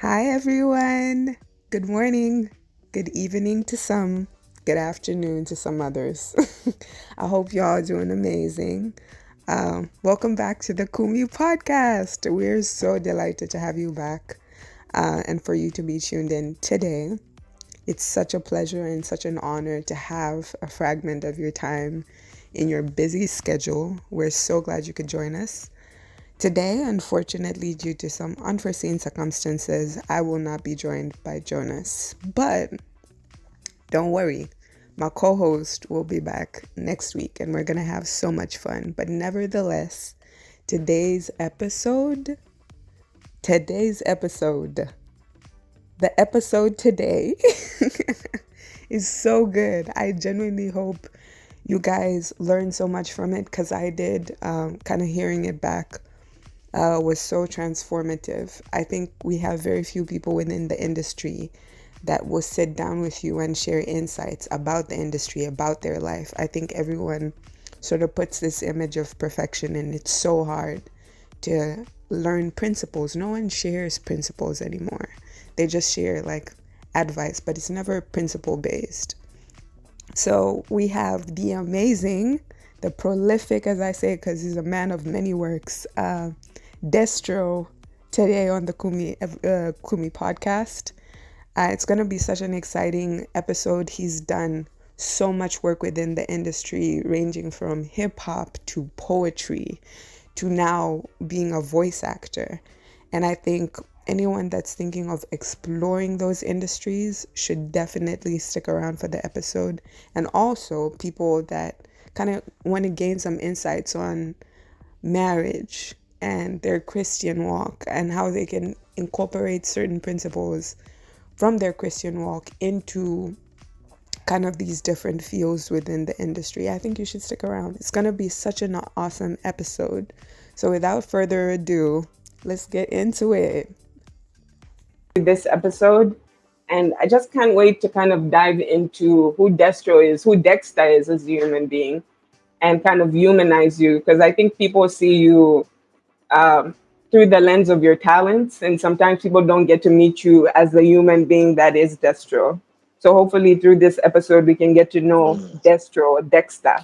Hi, everyone. Good morning, good evening to some, good afternoon to some others. I hope y'all are doing amazing. Welcome back to the Kumi podcast. We're so delighted to have you back and for you to be tuned in today. It's such a pleasure and such an honor to have a fragment of your time in your busy schedule. We're so glad you could join us. Today, unfortunately, due to some unforeseen circumstances, I will not be joined by Jonas. But don't worry, my co host will be back next week and we're going to have so much fun. But nevertheless, today's episode, today's episode, the episode today is so good. I genuinely hope you guys learned so much from it because I did. Kind of hearing it back was so transformative. I think we have very few people within the industry that will sit down with you and share insights about the industry, about their life. I think everyone sort of puts this image of perfection, and it's so hard to learn principles. No one shares principles anymore. They just share like advice, but it's never principle based. So we have the amazing, the prolific, as I say, because he's a man of many works, Destro, today on the Kumi podcast. It's going to be such an exciting episode. He's done so much work within the industry, ranging from hip hop to poetry to now being a voice actor. And I think anyone that's thinking of exploring those industries should definitely stick around for the episode. And also people that kind of want to gain some insights on marriage and their Christian walk and how they can incorporate certain principles from their Christian walk into kind of these different fields within the industry. I think you should stick around. It's going to be such an awesome episode. So without further ado, let's get into it. This episode, and I just can't wait to kind of dive into who Destro is, who Dexter is as a human being, and kind of humanize you, because I think people see you through the lens of your talents, and sometimes people don't get to meet you as the human being that is Destro. So hopefully through this episode we can get to know Destro or Dexter.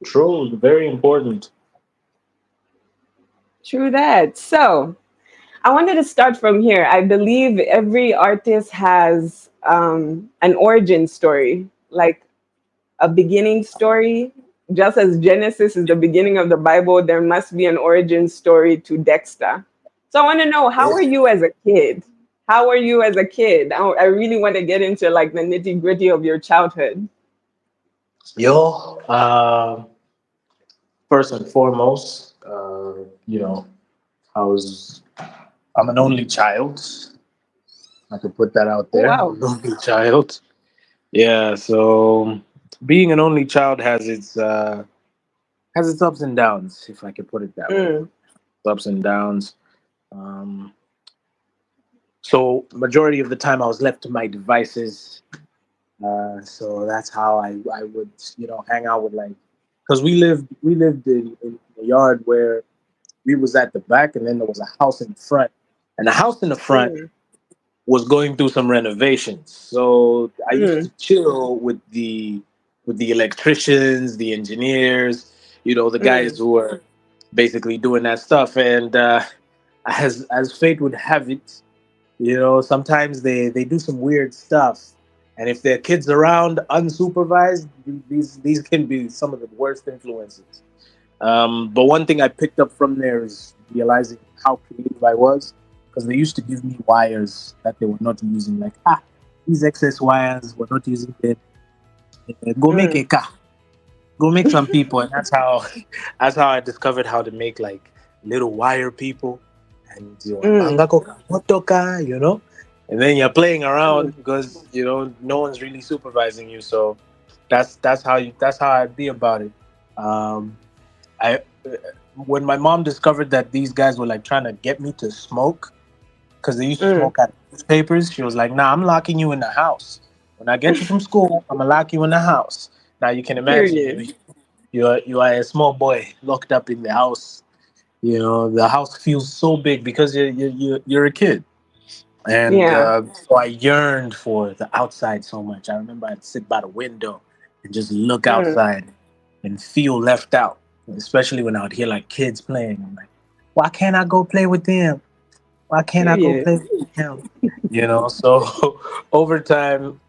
True, very important. True that. So I wanted to start from here. I believe every artist has an origin story, like a beginning story. Just as Genesis is the beginning of the Bible, there must be an origin story to Dexter. So I want to know, how were you as a kid? How were you as a kid? I really want to get into like the nitty gritty of your childhood. Yo, first and foremost, I was, I'm an only child. I could put that out Oh, there. wow. I'm an only child. Yeah, so being an only child has its ups and downs, if I could put it that way. Mm, Ups and downs. Um, so majority of the time I was left to my devices. So that's how I would hang out with like because we lived in a yard where we was at the back and then there was a house in the front and the house in the front mm, was going through some renovations. So I used to mm, chill with the electricians, the engineers, the guys mm, who were basically doing that stuff. And as fate would have it, sometimes they do some weird stuff. And if there are kids around unsupervised, these can be some of the worst influences. But one thing I picked up from there is realizing how creative I was, because they used to give me wires that they were not using. Like, these excess wires we're not using it. Go make a mm. car. Go make some people, and that's how that's how I discovered how to make like little wire people, and Mm, motoka, and then you're playing mm, around because no one's really supervising you. So that's how I'd be about it. Um, I when my mom discovered that these guys were like trying to get me to smoke because they used to mm. smoke at newspapers, she was like, "Nah, I'm locking you in the house. When I get you from school, I'm gonna lock you in the house." Now you can imagine Period. you are a small boy locked up in the house, You know, the house feels so big because you're a kid, and Yeah. so I yearned for the outside so much. I remember I'd sit by the window and just look Mm. outside and feel left out, especially when I would hear like kids playing. I'm like, why can't I go play with them? Why can't I go Period. play with him? You know, so over time,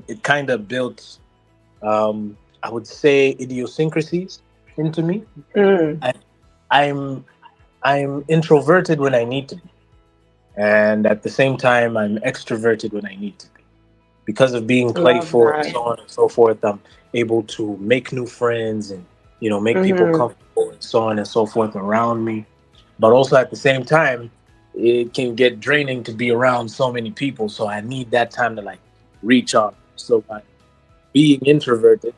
it kind of built, I would say, idiosyncrasies into me. Mm. I, I'm I'm introverted when I need to be, and at the same time, I'm extroverted when I need to be. Because of being Love playful and that. so on and so forth, I'm able to make new friends and make people Mm-hmm. comfortable and so on and so forth around me. But also at the same time, it can get draining to be around so many people. So I need that time to like recharge. So by being introverted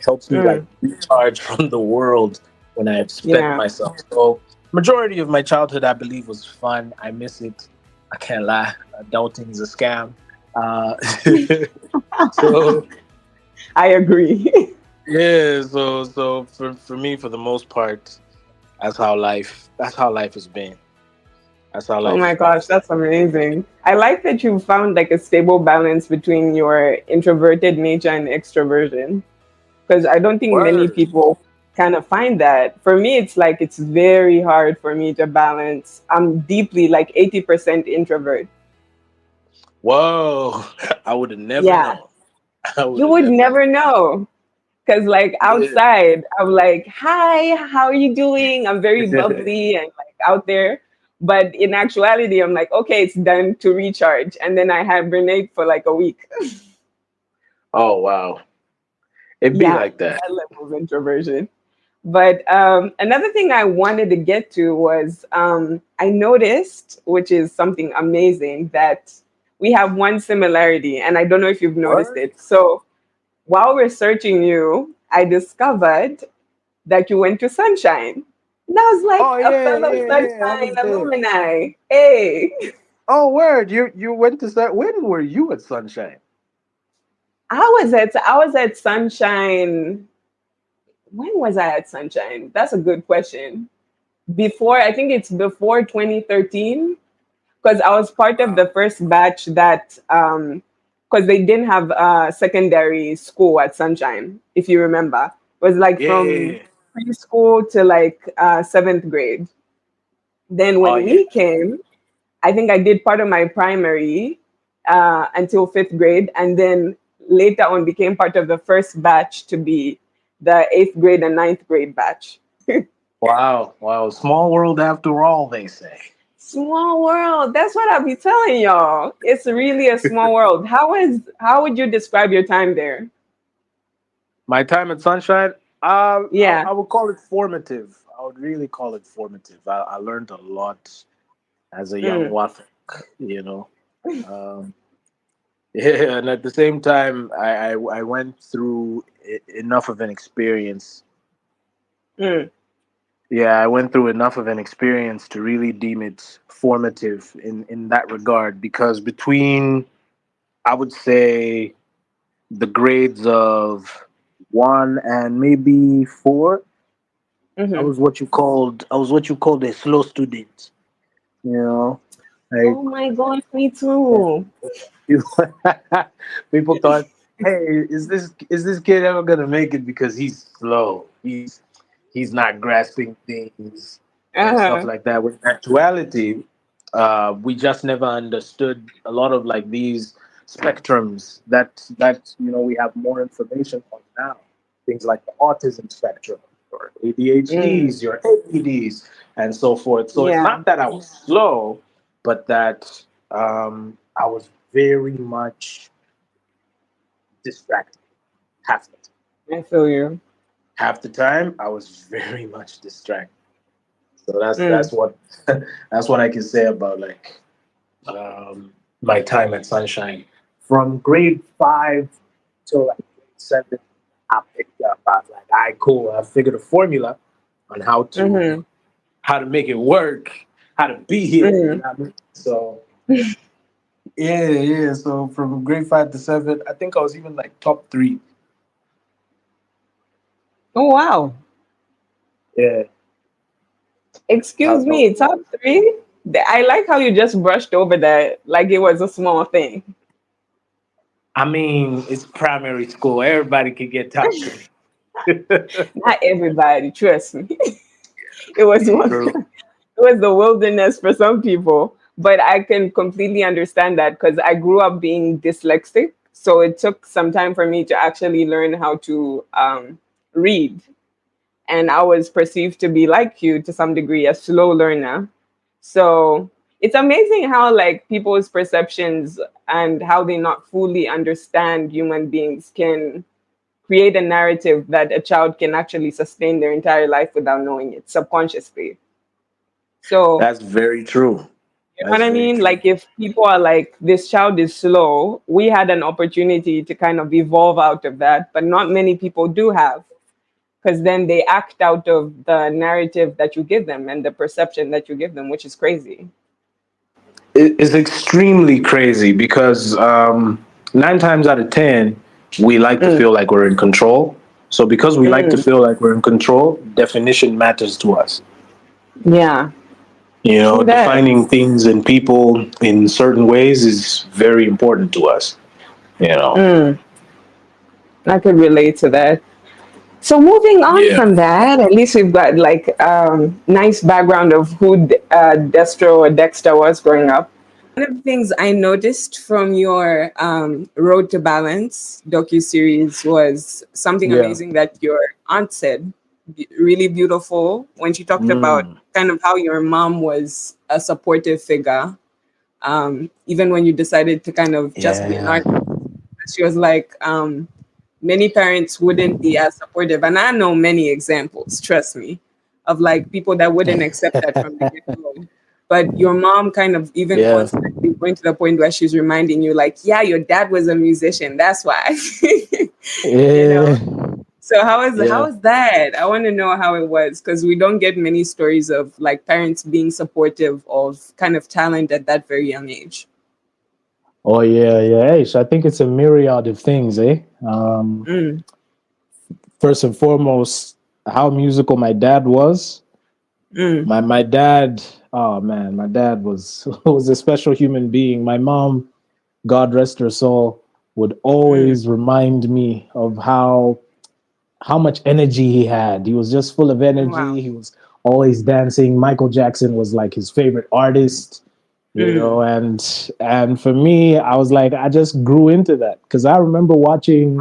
helps me like Mm. recharge from the world when I've spent Yeah. myself. So majority of my childhood, I believe, was fun. I miss it. I can't lie. Adulting is a scam. Uh, so I agree. yeah, so for me, for the most part, that's how life has been. That's how Oh life has my been. gosh, that's amazing. I like that you found like a stable balance between your introverted nature and extroversion. Because I don't think many Word. people kind of find that. For me, it's like it's very hard for me to balance. I'm deeply like 80% introvert. Whoa, I would have never Yeah, known. I would you have would never known. never know. Because like Yeah. outside, I'm like, hi, how are you doing? I'm very bubbly and like out there. But in actuality, I'm like, okay, it's done to recharge. And then I hibernate for like a week. Oh wow, it'd be Yeah, like that. that level of introversion. But another thing I wanted to get to was I noticed, which is something amazing, that we have one similarity, and I don't know if you've noticed Word. it. So while researching you, I discovered that you went to Sunshine. And I was like, Oh a yeah, fellow yeah, yeah. I Sunshine was there. alumni. Hey, Oh word, you went to that. When were you at Sunshine? I was at Sunshine. When was I at Sunshine? That's a good question. Before, I think it's before 2013, because I was part of the Wow. first batch that because they didn't have secondary school at Sunshine, if you remember. It was like Yeah, yeah, from yeah. preschool to like seventh grade. Then Oh when yeah. we came, I think I did part of my primary until fifth grade, and then later on became part of the first batch to be the eighth grade and ninth grade batch. Wow, wow. Small world after all, they say. Small world. That's what I'll be telling y'all. It's really a small world. How would you describe your time there? My time at Sunshine, Yeah. I would call it formative. I would really call it formative. I learned a lot as a young Mm, Wafik, you know. Um, yeah, and at the same time, I went through enough of an experience. mm, Yeah, I went through enough of an experience to really deem it formative in that regard because between, I would say, the grades of one and maybe four, hmm. I was what you called a slow student. You know, like Oh my gosh, me too. people, people thought, hey, is this kid ever gonna make it because he's slow? He's not grasping things and stuff Uh-huh. like that. With actuality, we just never understood a lot of like these spectrums that we have more information on now. Things like the autism spectrum, or Mm, ADHDs, your ADDs, and so forth. So it's yeah, not that I was slow, but that I was very much distracted half the time. I feel you. Half the time, I was very much distracted. So that's Mm, that's what that's what I can say about like my time at Sunshine. From grade five till like grade seven, I picked up. I was like, all right, cool. I figured a formula on mm-hmm, how to make it work, how to be here. You mm. know what I mean? So yeah, yeah. So from grade five to seven, I think I was even like top three. Oh wow. Yeah, I'll Excuse go. me, top three? I like how you just brushed over that like it was a small thing. I mean, it's primary school. Everybody can get top three. Not everybody, trust me. It was one. True. It was the wilderness for some people, but I can completely understand that because I grew up being dyslexic, so it took some time for me to actually learn how to read, and I was perceived to be like you to some degree, a slow learner. So it's amazing how like people's perceptions and how they not fully understand human beings can create a narrative that a child can actually sustain their entire life without knowing it subconsciously. So That's very true. you know That's what I very mean? true. Like if people are like, this child is slow, we had an opportunity to kind of evolve out of that, but not many people do have, because then they act out of the narrative that you give them and the perception that you give them, which is crazy. It's extremely crazy because 9 times out of 10, we like to Mm, feel like we're in control. So because we like to mm, feel like we're in control, definition matters to us. yeah, You know, true that. defining things and people in certain ways is very important to us. You know. Mm, I could relate to that. So moving on Yeah. from that, at least we've got like nice background of who Destro or Dexter was growing up. One of the things I noticed from your Road to Balance docu-series was something Yeah. amazing that your aunt said, really beautiful, when she talked about Mm. kind of how your mom was a supportive figure, even when you decided to kind of just be an Yeah. artist. She was like, many parents wouldn't be as supportive. And I know many examples, trust me, of like people that wouldn't accept that from the get go. But your mom kind of even Yeah. constantly going to the point where she's reminding you, like, yeah, your dad was a musician. That's why. you know? Yeah. So how Yeah. is that? I want to know how it was because we don't get many stories of like parents being supportive of kind of talent at that very young age. Oh yeah, yeah. Hey, so I think it's a myriad of things, eh? Mm, First and foremost, how musical my dad was. mm, My dad, oh man, my dad was was a special human being. My mom, God rest her soul, would mm. always remind me of how much energy he had. He was just full of Wow. energy. He was always dancing. Michael Jackson was like his favorite artist, you know, Mm, and for me, I was like, I just grew into that because I remember watching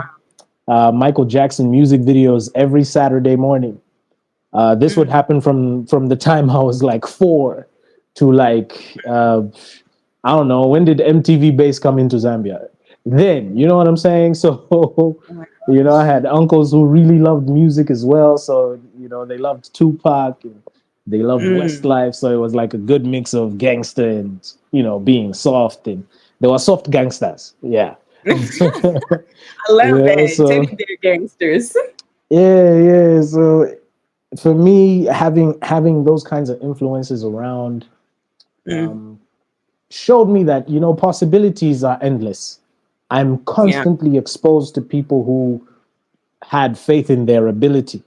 Michael Jackson music videos every Saturday morning. This would mm. happen from the time I was like 4 to like I don't know, when did MTV Base come into Zambia? Then, you know what I'm saying? So, Oh my you know, I gosh. had uncles who really loved music as well. So, you know, they loved Tupac and they loved Mm. Westlife. So it was like a good mix of gangster and, you know, being soft. And they were soft gangsters. Yeah. I love Yeah. it. So, Teddy bear gangsters. yeah, yeah. So for me, having those kinds of influences around Mm. showed me that you know possibilities are endless. I'm Yeah. constantly exposed to people who had faith in their ability,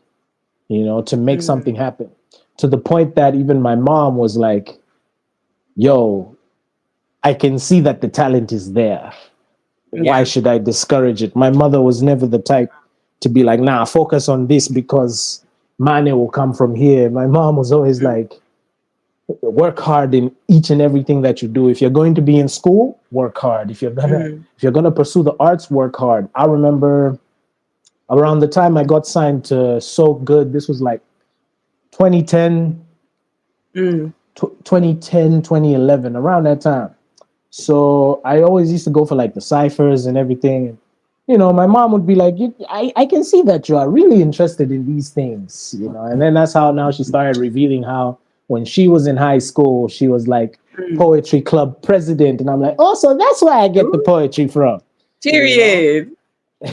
you know, to make Mm. something happen. To the point that even my mom was like, "Yo, I can see that the talent is there. Why Yeah. should I discourage it?" My mother was never the type to be like, "Nah, focus on this because money will come from here." My mom was always Mm. like, work hard in each and everything that you do. If you're going to be in school, work hard. Mm. If you're gonna pursue the arts, work hard. I remember around the time I got signed to So Good, this was like 2010, Mm. 2010, 2011, around that time. So I always used to go for like the ciphers and everything. You know, my mom would be like, I can see that you are really interested in these things, you know. And then that's how now she started revealing how when she was in high school, she was like Mm. poetry club president. And I'm like, oh, so that's where I get the Ooh, poetry from, you know. period.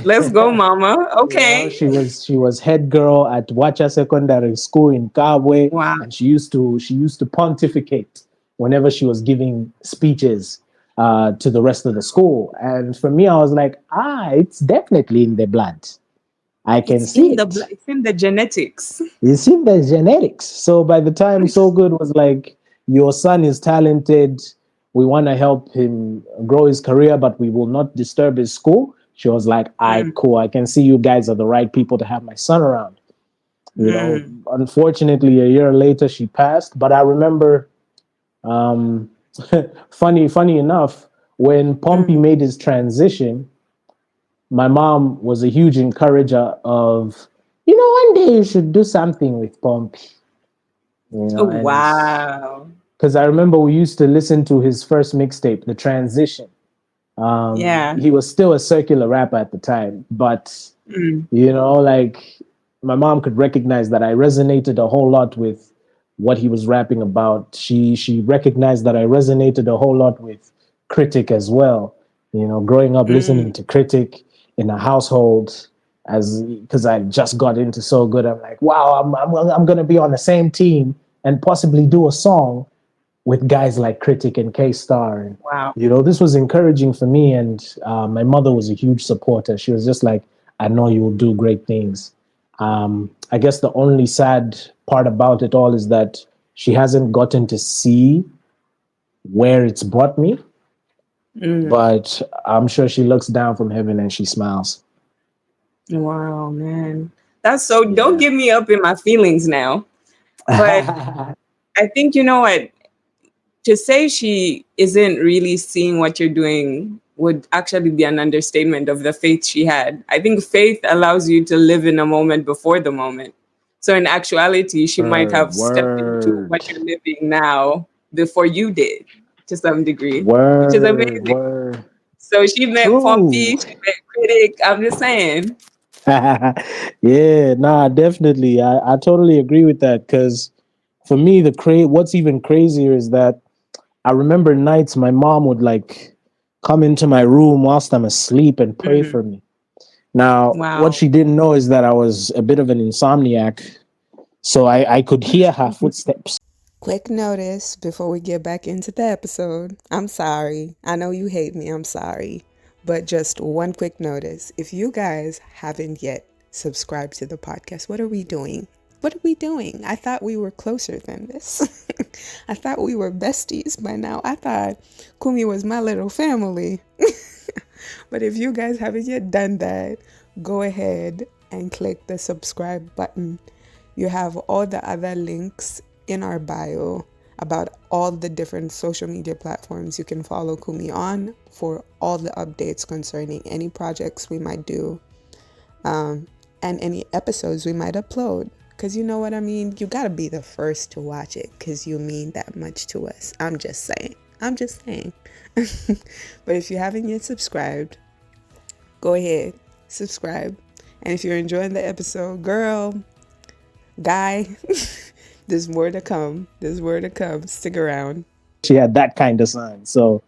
Let's go, mama. You know, Okay. she was head girl at Wacha Secondary School in Kabwe, Wow. and she used to pontificate whenever she was giving speeches to the rest of the school. And for me, I was like, it's definitely in the blood. I can see it. it's in the genetics. You see the genetics. So by the time So Good was like, your son is talented, we want to help him grow his career, but we will not disturb his school. She was like, I Mm, cool. I can see you guys are the right people to have my son around. You know, mm, unfortunately, a year later she passed. But I remember, um, funny enough, when Pompey mm. made his transition, my mom was a huge encourager of, one day you should do something with Pompey. Oh, And wow. because I remember we used to listen to his first mixtape, The Transition. Yeah. He was still a circular rapper at the time, but Mm, like my mom could recognize that I resonated a whole lot with what he was rapping about. She recognized that I resonated a whole lot with Critic as well. Growing up listening mm. to Critic in a household, as because I just got into So Good, I'm like, wow, I'm gonna be on the same team and possibly do a song with guys like Critic and K Star. And, Wow. this was encouraging for me. And my mother was a huge supporter. She was just like, I know you will do great things. I guess the only sad part about it all is that she hasn't gotten to see where it's brought me, Mm. but I'm sure she looks down from heaven and she smiles. Wow, man. That's so, don't Yeah. get me up in my feelings now. But I think, you know what? To say she isn't really seeing what you're doing would actually be an understatement of the faith she had. I think faith allows you to live in a moment before the moment. So in actuality, she might have stepped into what Word. you're living now before you did, to some degree, which is Word. amazing. Word. So she met True. Pompey, she met Critic. I'm just saying. Yeah, nah, definitely. I totally agree with that because for me, what's even crazier is that I remember nights my mom would like come into my room whilst I'm asleep and pray Mm, for me. Now, what wow. she didn't know is that I was a bit of an insomniac, so I could hear her footsteps. Quick notice before we get back into the episode. I'm sorry. I know you hate me. I'm sorry. But just one quick notice. If you guys haven't yet subscribed to the podcast, what are we doing? What are we doing? I thought we were closer than this. I thought we were besties by now. I thought Kumi was my little family. But if you guys haven't yet done that, go ahead and click the subscribe button. You have all the other links in our bio about all the different social media platforms you can follow Kumi on for all the updates concerning any projects we might do, and any episodes we might upload. Because you know what I mean? You gotta be the first to watch it because you mean that much to us. I'm just saying. I'm just saying. But if you haven't yet subscribed, go ahead, subscribe. And if you're enjoying the episode, girl, guy, there's more to come. There's more to come. Stick around. She had that kind of sign. So,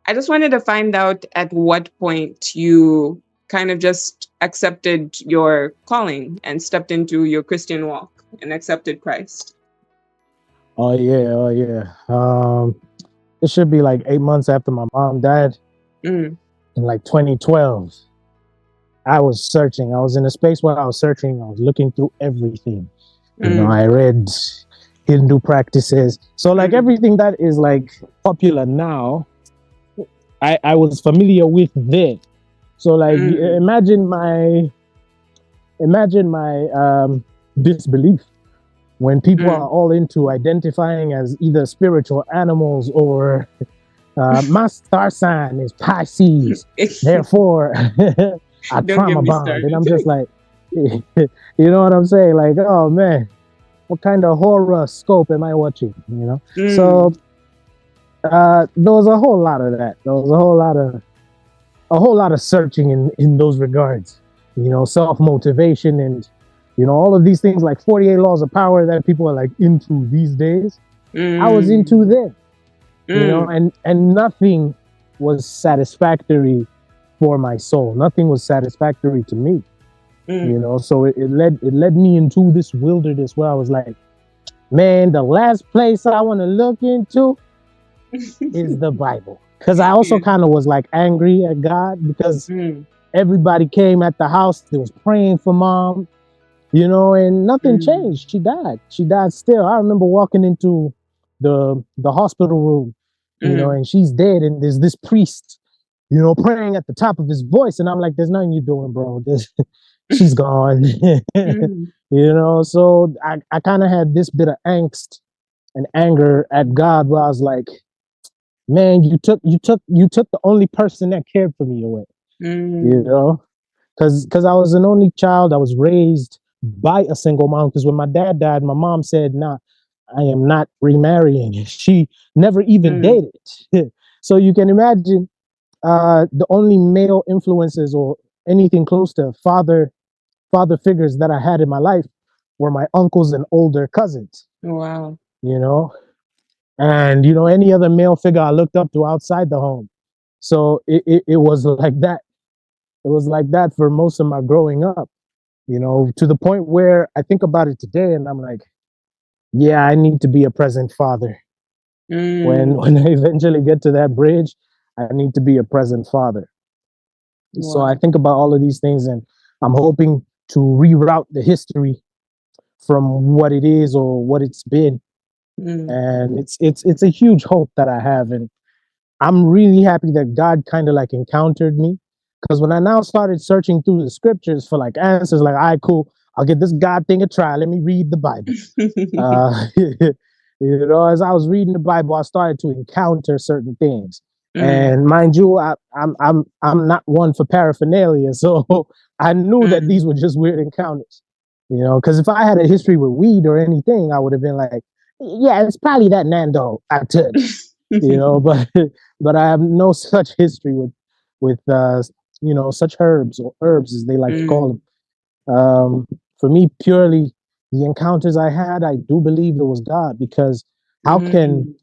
I just wanted to find out at what point you kind of just accepted your calling and stepped into your Christian walk and accepted Christ. oh yeah, oh yeah. It should be like 8 months after my mom died Mm, in like 2012. I was searching. I was in a space where I was searching. I was looking through everything. mm, I read Hindu practices. So like mm, everything that is like popular now, I was familiar with then. So like mm, imagine my disbelief when people are mm. all into identifying as either spiritual animals or my star sign is Pisces, therefore a Don't get trauma me bond. And started. I'm just like, you know what I'm saying? Like, oh man, what kind of horoscope am I watching? Mm, So there was a whole lot of that. There was a whole lot of searching in those regards. Self motivation and all of these things like 48 laws of power that people are like into these days. I was into mm, then. mm, And nothing was satisfactory for my soul. Nothing was satisfactory to me. mm. So it led me into this wilderness where I was like, man, the last place I want to look into is the Bible. Because I also Yeah. kind of was like angry at God because Mm, everybody came at the house. They was praying for mom, and nothing Mm. changed. She died. She died still. I remember walking into the hospital room, Mm. and she's dead, and there's this priest, praying at the top of his voice, and I'm like, "There's nothing you doing, bro. She's gone." Mm. So I kind of had this bit of angst and anger at God, where I was like, "Man, you took the only person that cared for me away." You Mm. know, because I was an only child. I was raised by a single mom. Because when my dad died, my mom said, "Nah, I am not remarrying." She never even Mm. dated. So you can imagine the only male influences or anything close to father figures that I had in my life were my uncles and older cousins. Wow. You know, and any other male figure I looked up to outside the home. So it was like that. It was like that for most of my growing up. To the point where I think about it today and I'm like, yeah, I need to be a present father. When Mm. when I eventually get to that bridge, I need to be a present father. So I Wow. think about all of these things and I'm hoping to reroute the history from what it is or what it's been. Mm. And it's a huge hope that I have. And I'm really happy that God kind of like encountered me. Because when I now started searching through the scriptures for like answers, like, all right, cool, I'll give this God thing a try. Let me read the Bible. As I was reading the Bible, I started to encounter certain things. Mm. And mind you, I'm not one for paraphernalia, so I knew that Mm. these were just weird encounters. Because if I had a history with weed or anything, I would have been like, yeah, it's probably that Nando I took. But but I have no such history with such herbs or herbs as they like to call Mm. them. For me, purely the encounters I had, I do believe it was God, because how can Mm.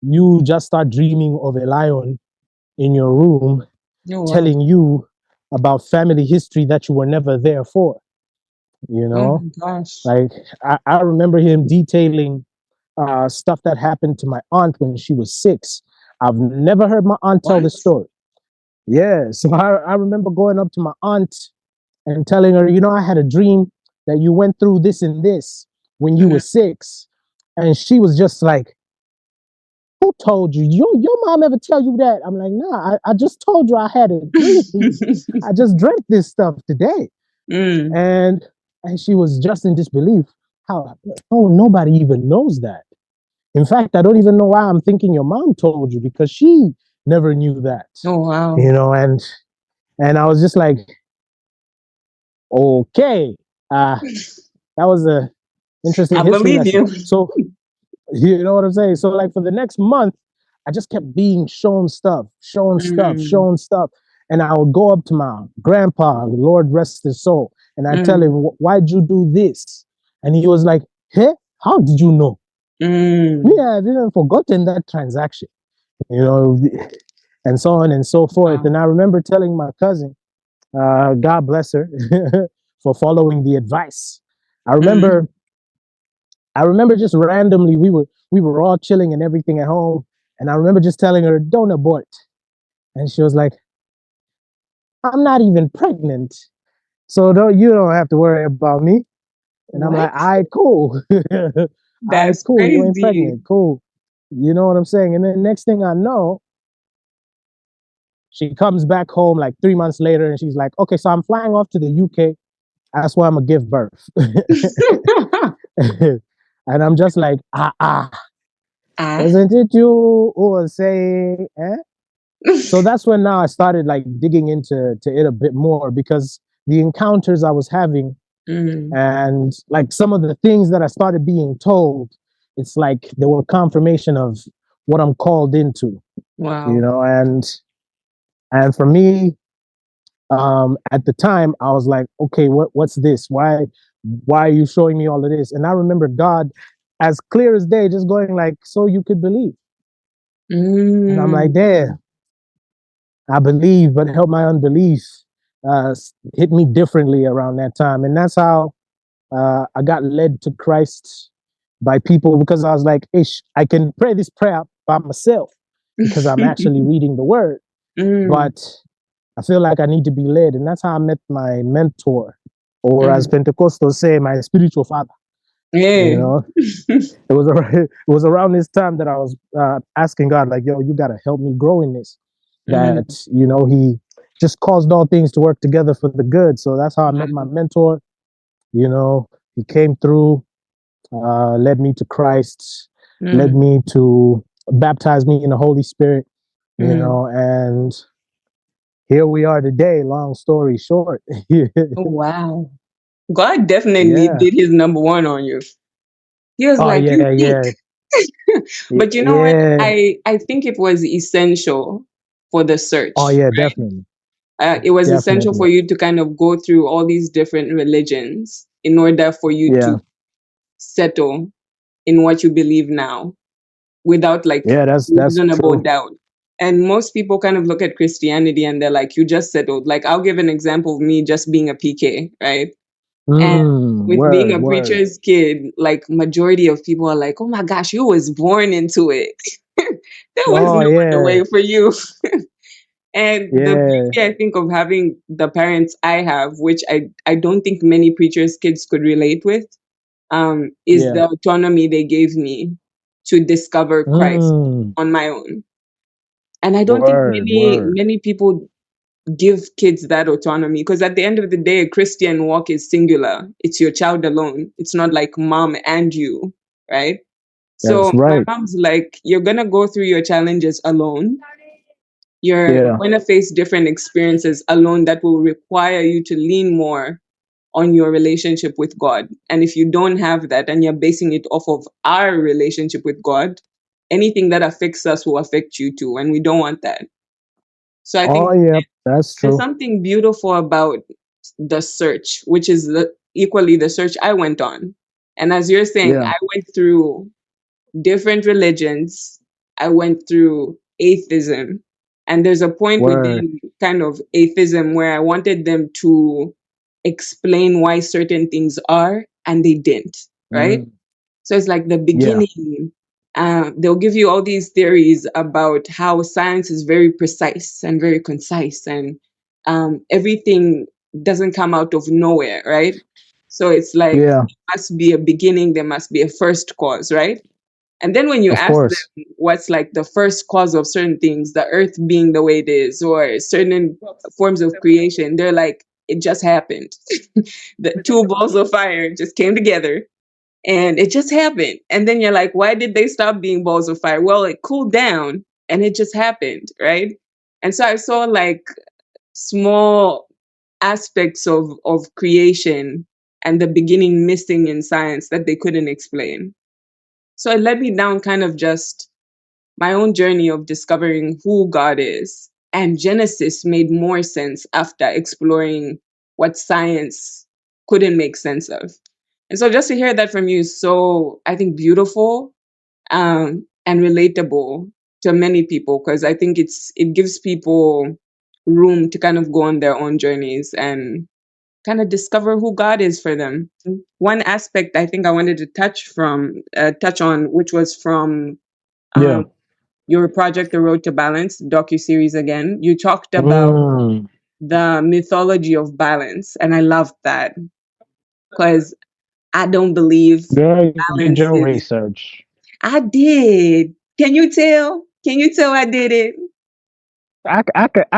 you just start dreaming of a lion in your room Oh wow. telling you about family history that you were never there for? You Oh know, my gosh. like I remember him detailing stuff that happened to my aunt when she was 6. I've never heard my aunt tell What? this story. Yeah, so I remember going up to my aunt and telling her, I had a dream that you went through this and this when you were Mm. 6. And she was just like, who told you? Your mom ever tell you that? I'm like, nah, I just told you I had a dream. I just dreamt this stuff today. Mm. And and she was just in disbelief. How? Oh, nobody even knows that. In fact, I don't even know why I'm thinking your mom told you, because she never knew that. Oh wow. And I was just like, okay, that was a interesting I history believe lesson. you. So you know what I'm saying? So like for the next month, I just kept being shown stuff, shown stuff, Mm. shown stuff. And I would go up to my grandpa, Lord rest his soul, and I tell him, Mm. why'd you do this? And he was like, hey, how did you know? Me, Mm. I didn't forgotten that transaction, you know, and so on and so forth. Wow. And I remember telling my cousin, God bless her, for following the advice. I Mm. remember I remember just randomly we were all chilling and everything at home, and I remember just telling her, "Don't abort," and she was like, "I'm not even pregnant, so you don't have to worry about me." And I'm What? like, "All right, cool, all right, That's cool. You ain't crazy. pregnant, cool." You know what I'm saying? And then next thing I know, she comes back home like 3 months later, and she's like, "Okay, so I'm flying off to the UK. That's why I'm gonna give birth." And I'm just like, Ah. isn't it you who was saying, eh? So that's when now I started like digging into it a bit more, because the encounters I was having Mm. and like some of the things that I started being told, it's like they were confirmation of what I'm called into, Wow. and for me, at the time I was like, okay, what's this? Why are you showing me all of this? And I remember God, as clear as day, just going like, so you could believe. And I'm like, Mm. there, I believe, but help my unbelief hit me differently around that time. And that's how I got led to Christ by people, because I was like, Ish, I can pray this prayer by myself because I'm actually reading the word. Mm. But I feel like I need to be led. And that's how I met my mentor, or as Mm. Pentecostals say, my spiritual father. You Hey. know, it was around this time that I was asking God, like, yo, you got to help me grow in this. That, Mm. He just caused all things to work together for the good. So that's how I met my mentor. He came through, led me to Christ, led Mm. me to baptize me in the Holy Spirit, Mm. and here we are today. Long story short. Oh, wow. God definitely Yeah. did his number one on you. He was Oh like, you yeah, think. yeah, But you know what? yeah. I think it was essential for the Oh search, yeah, right? definitely, It was essential definitely. for you to kind of go through all these different religions in order for you Yeah, to settle in what you believe now without like yeah. That's reasonable true. doubt. And most people kind of look at Christianity and they're like, you just settled. Like, I'll give an example of me just being a PK, right? And with being Word, a word. preacher's kid, like majority of people are like, oh my gosh, you was born into it. There was Oh no other yeah, way for you. And the yeah, beauty, I think, of having the parents I have, which I don't think many preachers' kids could relate with, is yeah. the autonomy they gave me to discover Christ Mm, on my own. And I don't think word, word. many people give kids that autonomy, because at the end of the day, a Christian walk is singular. It's your child alone. It's not like mom and you, right? So That's my right. mom's like, you're gonna go through your challenges alone. You're Yeah. going to face different experiences alone that will require you to lean more on your relationship with God. And if you don't have that and you're basing it off of our relationship with God, anything that affects us will affect you too. And we don't want that. So I Oh think yeah, that's there's true. something beautiful about the search, which is equally the search I went on. And as you're saying, Yeah. I went through different religions. I went through atheism. And there's a point Word. within kind of atheism where I wanted them to explain why certain things are, and they didn't, right? Mm, So it's like the yeah. beginning. They'll give you all these theories about how science is very precise and very concise, and everything doesn't come out of nowhere, right? So it's like Yeah. there must be a beginning, there must be a first cause, right? And then when you Of ask course. them what's like the first cause of certain things, the earth being the way it is, or certain forms of creation, they're like, it just happened. The two balls of fire just came together and it just happened. And then you're like, why did they stop being balls of fire? Well, it cooled down and it just happened, right? And so I saw like small aspects of creation and the beginning missing in science that they couldn't explain. So it led me down kind of just my own journey of discovering who God is. And Genesis made more sense after exploring what science couldn't make sense of. And so just to hear that from you is so, I think, beautiful, and relatable to many people, because I think it gives people room to kind of go on their own journeys and kind of discover who God is for them. One aspect I think I wanted to touch on, which was from Yeah. um, your project, The Road to Balance docu series. Again, you talked about Mm, the mythology of balance, and I loved that because I don't believe girl, you did balance your is. research. I did. Can you tell? Can you tell I did it? I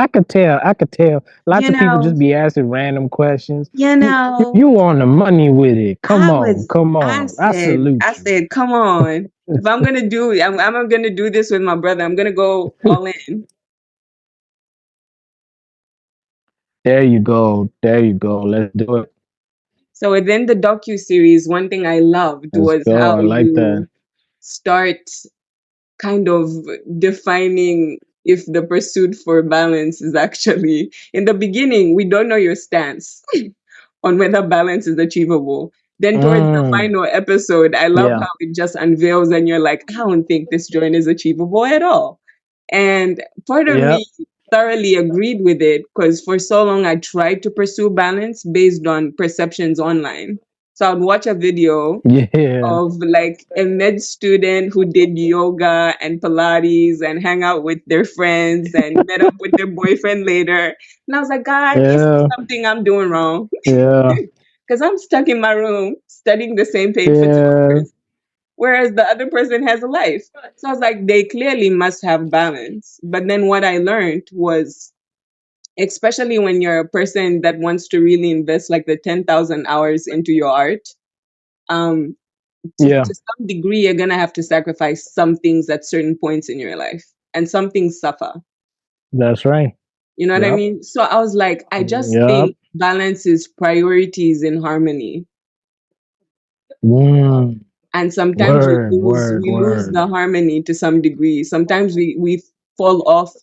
could tell. I could tell. Lots You of people know, just be asking random questions. you know. You on the money with it. Come I on, was. come on. I I salute you. said, come on. If I'm gonna do, I'm gonna do this with my brother. I'm gonna go all in. There you go. There you go. Let's do it. So within the docu series, one thing I loved Let's was go. how I like that. you start kind of defining if the pursuit for balance is actually in the beginning. We don't know your stance on whether balance is achievable. Then towards the Mm, final episode, I love yeah. how it just unveils and you're like, I don't think this joint is achievable at all. And part of Yep. me thoroughly agreed with it because for so long I tried to pursue balance based on perceptions online. So I'd watch a video Yeah. of like a med student who did yoga and Pilates and hang out with their friends and met up with their boyfriend later. And I was like, God, is there Yeah. something I'm doing wrong? Yeah. Because I'm stuck in my room studying the same page for two Yeah. hours, whereas the other person has a life. So I was like, they clearly must have balance. But then what I learned was, especially when you're a person that wants to really invest like the 10,000 hours into your art, um, Yeah. to some degree, you're going to have to sacrifice some things at certain points in your life, and some things suffer. That's right. You know what I Yep. mean? So I was like, I just Yep. think balance is priorities in harmony. Mm. And sometimes Word. Word. we lose Word. the harmony to some degree. Sometimes we fall off,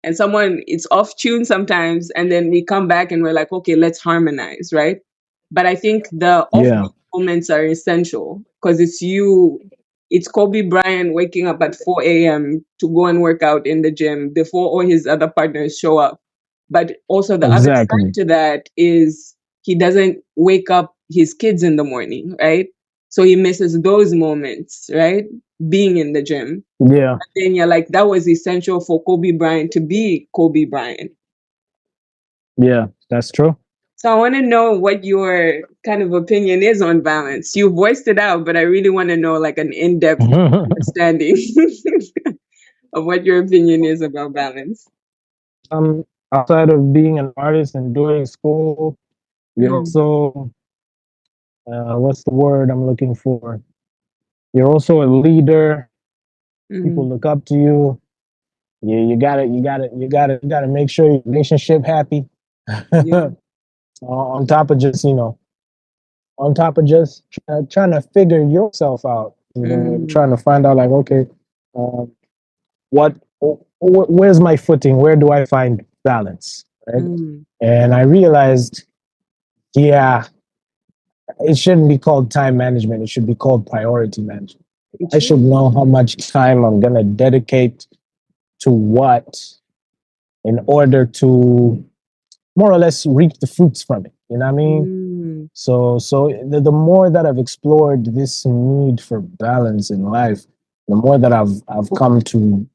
and someone it's off tune sometimes, and then we come back and we're like, okay, let's harmonize, right? But I think the Yeah. offbeat moments are essential, because it's Kobe Bryant waking up at 4 a.m. to go and work out in the gym before all his other partners show up. But also the other side Exactly. to that is he doesn't wake up his kids in the morning, right? So he misses those moments, right? Being in the gym. Yeah. But then you're like, that was essential for Kobe Bryant to be Kobe Bryant. Yeah. That's true. So I want to know what your kind of opinion is on balance. You voiced it out, but I really want to know like an in-depth understanding of what your opinion is about balance. Outside of being an artist and doing school, you're Mm, also what's the word I'm looking for? You're also a leader. People mm, look up to you. You gotta make sure your relationship happy. yeah. On top of just on top of just trying to figure yourself out, Mm, trying to find out like, okay, um, what, where's my footing? Where do I find balance? Right. mm, And I realized, yeah, it shouldn't be called time management. It should be called priority management. I should true. know how much time I'm going to dedicate to what in order to more or less reap the fruits from it. You know what I mean? Mm, So the more that I've explored this need for balance in life, the more that I've come to,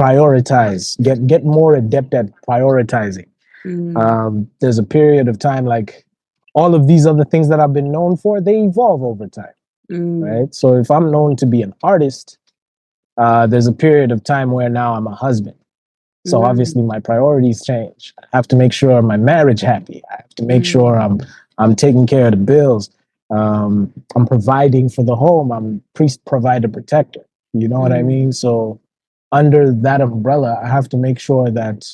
prioritize, get more adept at prioritizing. mm, There's a period of time like all of these other things that I've been known for, they evolve over time, mm, right? So if I'm known to be an artist, there's a period of time where now I'm a husband. So mm, obviously my priorities change. I have to make sure my marriage happy. I have to make mm, sure I'm taking care of the bills. I'm providing for the home. I'm priest, provider, protector. You know what I mm, mean? So under that umbrella, I have to make sure that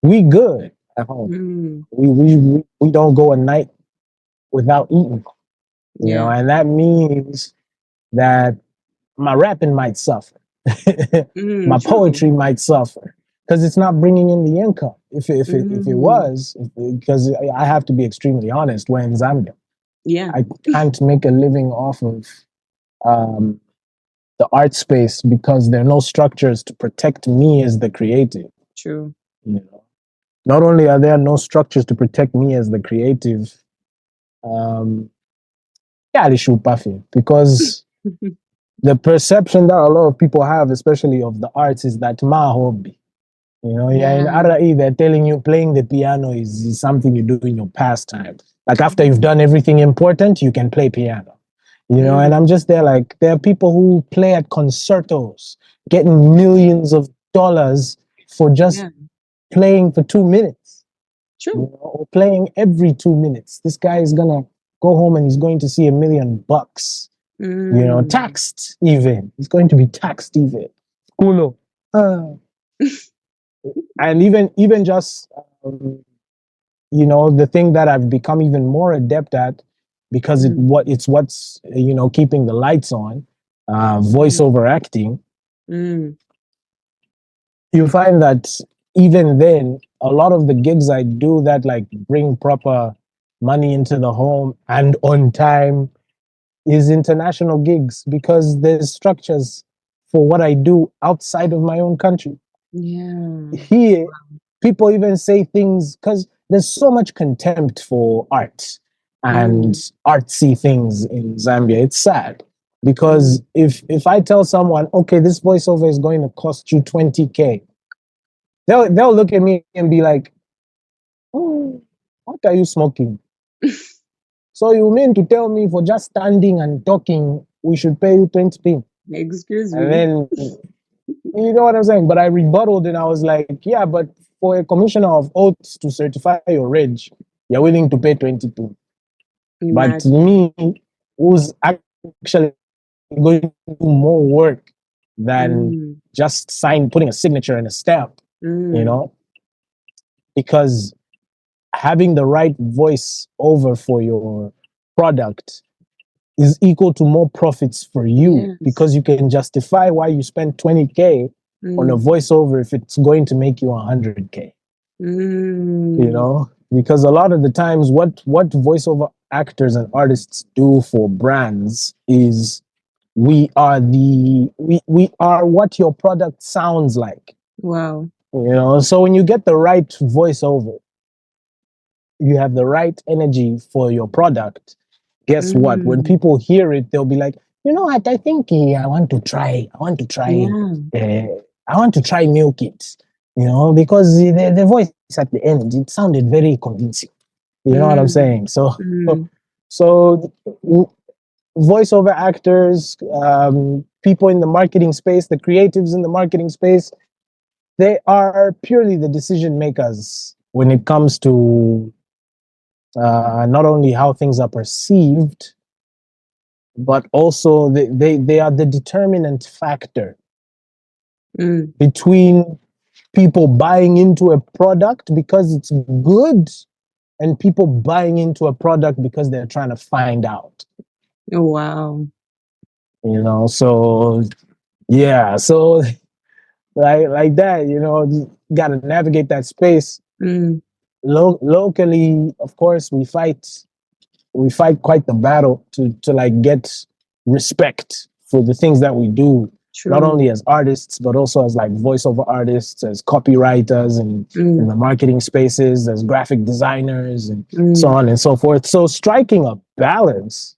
we good at home. mm. We don't go a night without eating. Yeah. And that means that my rapping might suffer. Mm, My true. poetry might suffer because it's not bringing in the income. If it Mm, was, because I have to be extremely honest, when Zambia, yeah. I can't make a living off of um, the art space because there are no structures to protect me as the creative. True. You know, not only are there no structures to protect me as the creative, um, yeah, because the perception that a lot of people have, especially of the arts, is that my hobby. Yeah, in Yeah. RE, they're telling you playing the piano is something you do in your pastime. Like after you've Mm, done everything important, you can play piano. And mm, I'm just there like, there are people who play at concertos, getting millions of dollars for just yeah. playing for 2 minutes, True. or playing every 2 minutes. This guy is gonna go home and he's going to see $1 million, Mm, taxed even. He's going to be taxed even. Uno. Ah. And even just the thing that I've become even more adept at because mm, it's what's keeping the lights on, mm, voiceover acting. mm, You find that even then a lot of the gigs I do that like bring proper money into the home and on time is international gigs because there's structures for what I do outside of my own country. yeah. Here people even say things because there's so much contempt for art and artsy things in Zambia. It's sad because if I tell someone, okay, this voiceover is going to cost you 20K, they'll look at me and be like, oh, what are you smoking? So you mean to tell me for just standing and talking, we should pay you 20p? Excuse And me. then, you know what I'm saying? But I rebutted and I was like, yeah, but for a commissioner of oaths to certify your reg, you're willing to pay 20p. But Imagine. me, who's actually going to do more work than just putting a signature and a stamp, you know, because having the right voice over for your product is equal to more profits for you because you can justify why you spend 20K on a voiceover if it's going to make you 100K. You know, because a lot of the times what voiceover actors and artists do for brands is we are what your product sounds like. Wow. You know, so when you get the right voiceover, you have the right energy for your product. Guess what? When people hear it, they'll be like, you know what? I think I want to try. I want to try. I want to try Milk It. You know, because the voice at the end, it sounded very convincing. You know what I'm saying? So voiceover actors, people in the marketing space, the creatives in the marketing space, they are purely the decision makers when it comes to not only how things are perceived, but also they are the determinant factor between people buying into a product because it's good and people buying into a product because they're trying to find out. Oh, wow. You know, so yeah, so like that, you know, you got to navigate that space. Locally, of course, we fight quite the battle to like get respect for the things that we do. True. Not only as artists, but also as like voiceover artists, as copywriters, and in the marketing spaces, as graphic designers, and so on and so forth. So striking a balance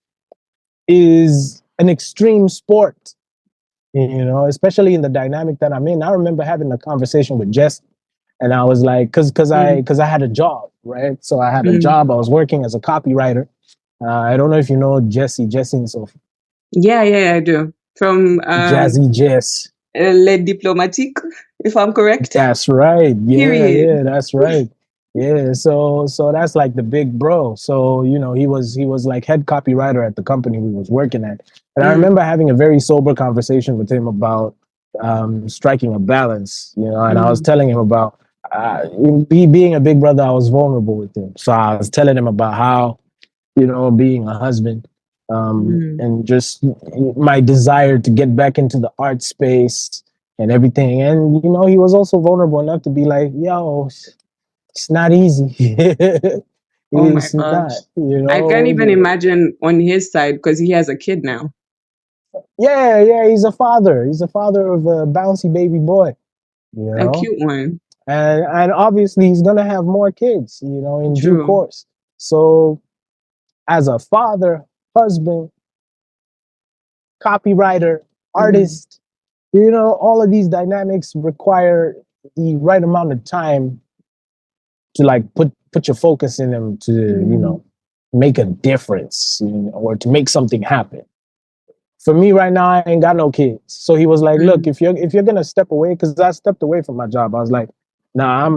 is an extreme sport, you know, especially in the dynamic that I'm in. I remember having a conversation with Jess, and I was like, because I had a job, right? So I had a job. I was working as a copywriter. I don't know if you know Jessie and Sophie. Yeah, I do. From Jazzy Jess. Le Diplomatique, if I'm correct. That's right. Period. Yeah, that's right. Yeah, so that's like the big bro. So, you know, he was like head copywriter at the company we was working at. And I remember having a very sober conversation with him about striking a balance, you know, and I was telling him about being a big brother, I was vulnerable with him. So I was telling him about how, you know, being a husband, and just my desire to get back into the art space and everything. And, you know, he was also vulnerable enough to be like, yo, it's not easy. Oh my gosh. Not, you know, I can't even imagine on his side because he has a kid now. Yeah, he's a father. He's a father of a bouncy baby boy. You know? A cute one. And obviously he's gonna have more kids, you know, in due course. So as a father, husband, copywriter, artist, you know, all of these dynamics require the right amount of time to like put your focus in them to, you know, make a difference, you know, or to make something happen. For me right now, I ain't got no kids. So he was like, look, if you're gonna step away, because I stepped away from my job, I was like, nah,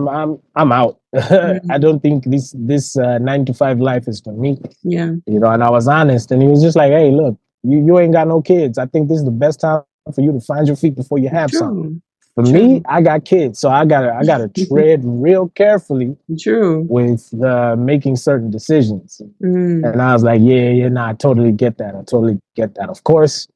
I'm out. I don't think this 9-to-5 life is for me. Yeah. You know, and I was honest, and he was just like, hey, look, you ain't got no kids. I think this is the best time for you to find your feet before you have some. For me, I got kids, so I gotta tread real carefully with making certain decisions. And I was like, nah, I totally get that. Of course,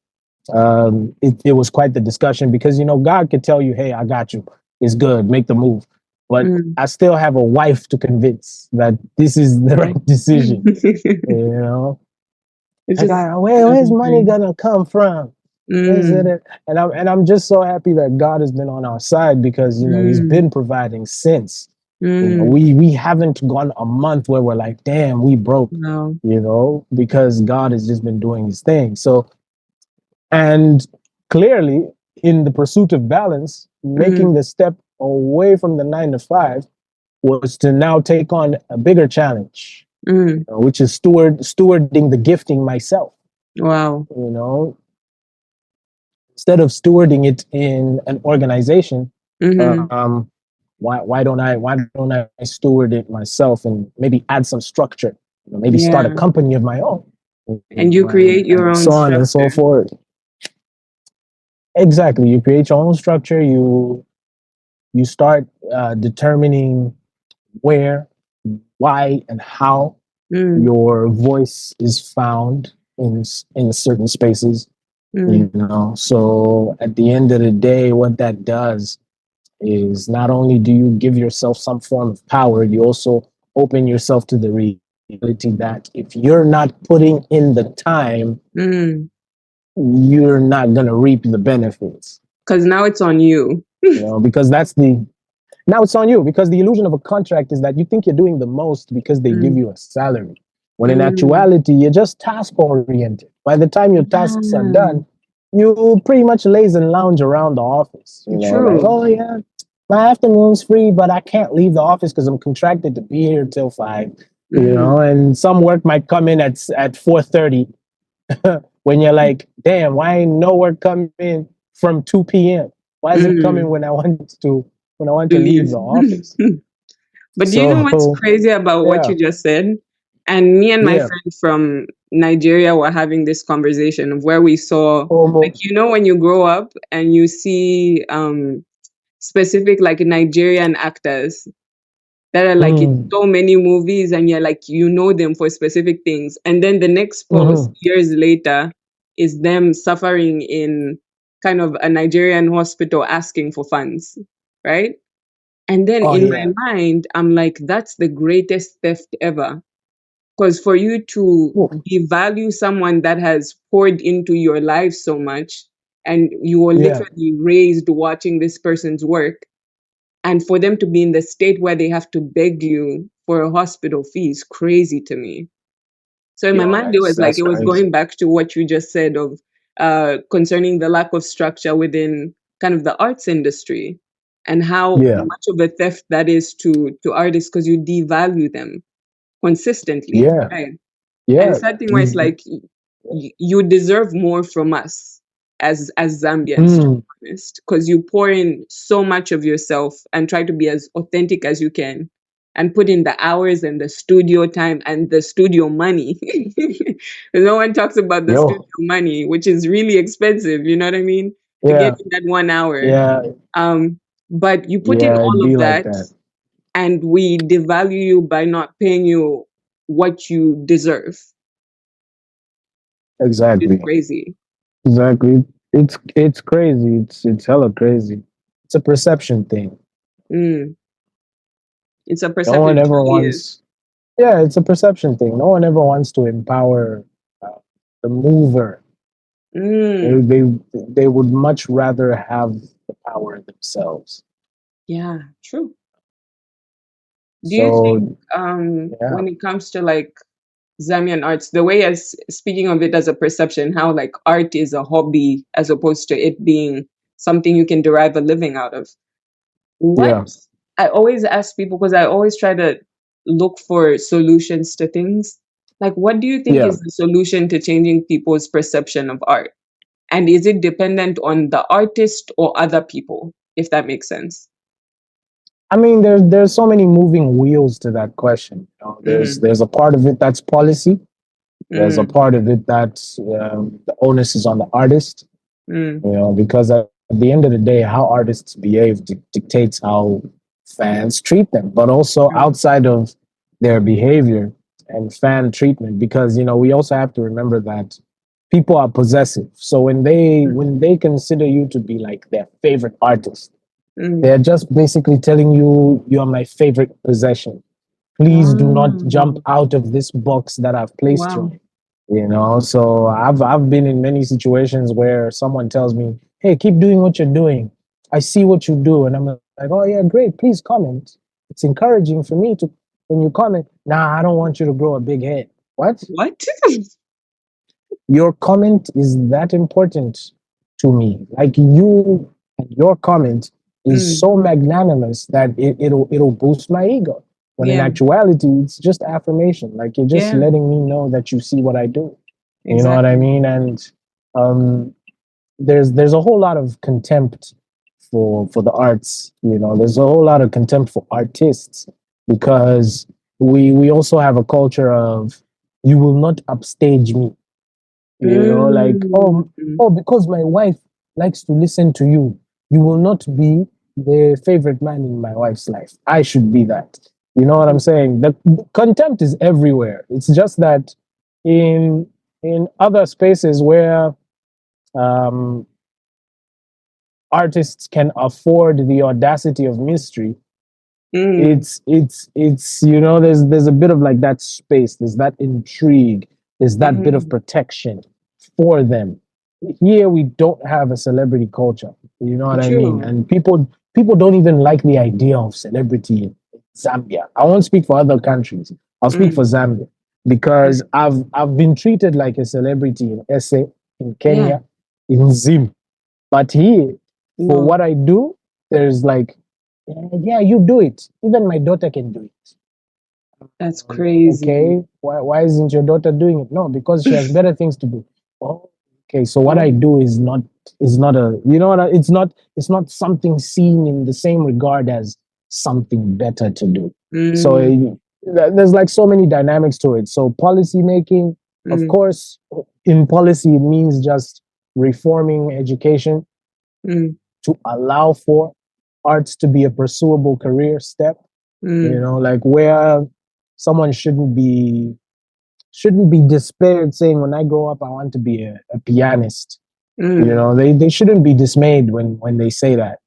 it was quite the discussion because, you know, God could tell you, hey, I got you. It's good. Make the move. But I still have a wife to convince that this is the right decision. You know, where's money gonna come from? And I'm just so happy that God has been on our side because, you know, he's been providing since. Mm. We haven't gone a month where we're like, damn, we broke, Wow. because God has just been doing his thing. So, and clearly, in the pursuit of balance, Mm. making the step away from the 9 to 5 was to now take on a bigger challenge, Mm. which is stewarding the gifting myself. Wow. You know, instead of stewarding it in an organization, Mm-hmm. um, why don't I steward it myself and maybe add some structure? Maybe start a Yeah. company of my own, And you create your and own so on and so structure. forth. Exactly. You create your own structure. You start determining where, why, and how Mm. your voice is found in certain spaces. Mm. So at the end of the day, what that does is not only do you give yourself some form of power, you also open yourself to the reality that if you're not putting in the time, Mm. you're not going to reap the benefits. Because now it's on you. Because now it's on you, because the illusion of a contract is that you think you're doing the most because they give Mm. you a salary, when in Mm. actuality you're just task oriented. By the time your tasks are Yeah. done, you pretty much laze and lounge around the office, like, True. oh yeah, my afternoon's free, but I can't leave the office because I'm contracted to be here till 5. Mm. And some work might come in at 4:30 when you're like, damn, why ain't no work come in from 2 p.m.? Why is it coming Mm. when I want to To leave leave. the office? But do you know what's So crazy about what yeah, you just said? And me and my yeah, friend from Nigeria were having this conversation of where we saw, like, almost. when you grow up and you see specific, like, Nigerian actors that are like in Mm, so many movies, and you're like, them for specific things. And then the next post hmm. years later is them suffering in kind of a Nigerian hospital asking for funds, right? And then Oh in my yeah, mind, I'm like, that's the greatest theft ever. Because for you to Oof. devalue someone that has poured into your life so much, and you were Yeah, literally raised watching this person's work, and for them to be in the state where they have to beg you for a hospital fee is crazy to me. So in my yo, mind, it was like that's it was crazy. going back to what you just said of concerning the lack of structure within kind of the arts industry, and how Yeah, much of a theft that is to artists, because you devalue them consistently, yeah, right? And the yeah. sad thing where it's You- like you deserve more from us as Zambians, to mm, be honest, because you pour in so much of yourself and try to be as authentic as you can, and put in the hours and the studio time and the studio money. No one talks about the studio yo, money, which is really expensive. You know what I mean? To get yeah, in that 1 hour. yeah, Um, but you put in yeah. It'd all be of like that, that. and we devalue you by not paying you what you deserve. It's Exactly, crazy. exactly. It's crazy. It's hella crazy. It's a perception thing. Mm. It's a No perception. one It ever truly is. wants. Yeah, it's a perception thing. No one ever wants to empower the mover. They, Mm. they they would much rather have the power themselves. Yeah, true. Do you think, So yeah, when it comes to like Zambian arts, the way, as speaking of it as a perception, how like art is a hobby as opposed to it being something you can derive a living out of? What yeah, I always ask people, because I always try to look for solutions to things. Like, what do you think yeah. is the solution to changing people's perception of art? And is it dependent on the artist or other people, if that makes sense? I mean, there's so many moving wheels to that question. Mm, There's a part of it that's policy. There's a mm, part of it that's the onus is on the artist. mm, Because at the end of the day, how artists behave dictates how fans treat them, but also true. outside of their behavior and fan treatment, because we also have to remember that people are possessive. So when they consider you to be like their favorite artist, Mm. they're just basically telling you you are my favorite possession. Please do not jump Wow. out of this box that I've placed you Wow. in. So I've been in many situations where someone tells me, "Hey, keep doing what you're doing. I see what you do," and I'm like, "Oh yeah, great. Please comment." it's encouraging for me to, when you comment, nah, I don't want you to grow a big head. What? What? Your comment is that important to me. Like you, your comment is Mm, so magnanimous that it'll boost my ego. When in yeah, actuality, it's just affirmation. Like you're just yeah, letting me know that you see what I do. You know what I exactly. mean? And um, there's a whole lot of contempt for the arts. You know, there's a whole lot of contempt for artists because we also have a culture of you will not upstage me. You know, like, Mm, oh, because my wife likes to listen to you, you will not be the favorite man in my wife's life. I should be that. You know what I'm saying? The contempt is everywhere. It's just that in other spaces where um, artists can afford the audacity of mystery, mm, it's you know there's a bit of like that space, there's that intrigue, there's that bit of mm, protection for them. Here we don't have a celebrity culture, you know what I mean? true. And people don't even like the idea of celebrity in Zambia. I won't speak for other countries, I'll speak for Mm, Zambia because mm, I've been treated like a celebrity in SA, in yeah, Kenya, in Zim, but here, for no, what I do, there's like, yeah, you do it. Even my daughter can do it. that's crazy. Okay, why isn't your daughter doing it? No, because she has better things to do. Oh, okay. So what I Oh, do is not a, you know what? It's not something seen in the same regard as something better to do. So mm, there's like so many dynamics to it. So policy making, of mm, course, in policy it means just reforming education mm, to allow for arts to be a pursuable career step, you mm, know, like where someone shouldn't be despaired saying when I grow up I want to be a pianist. You mm, know, they shouldn't be dismayed when they say that,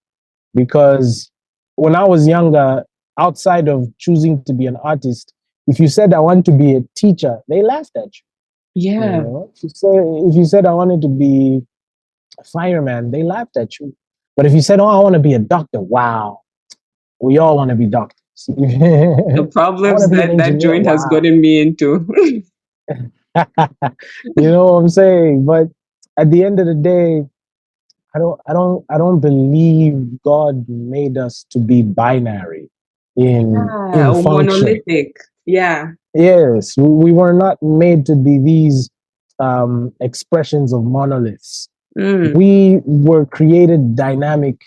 because when I was younger, outside of choosing to be an artist, if you said I want to be a teacher, they laughed at you. You yeah, know, if you said I wanted to be a fireman, they laughed at you. But if you said, "Oh, I want to be a doctor," wow, we all want to be doctors. the I want to problems be an that engineer. joint has Wow. gotten me into. You know what I'm saying? But at the end of the day, I don't believe God made us to be binary Yeah, in or function. monolithic. Yeah. Yes, we were not made to be these expressions of monoliths. Mm, We were created dynamic,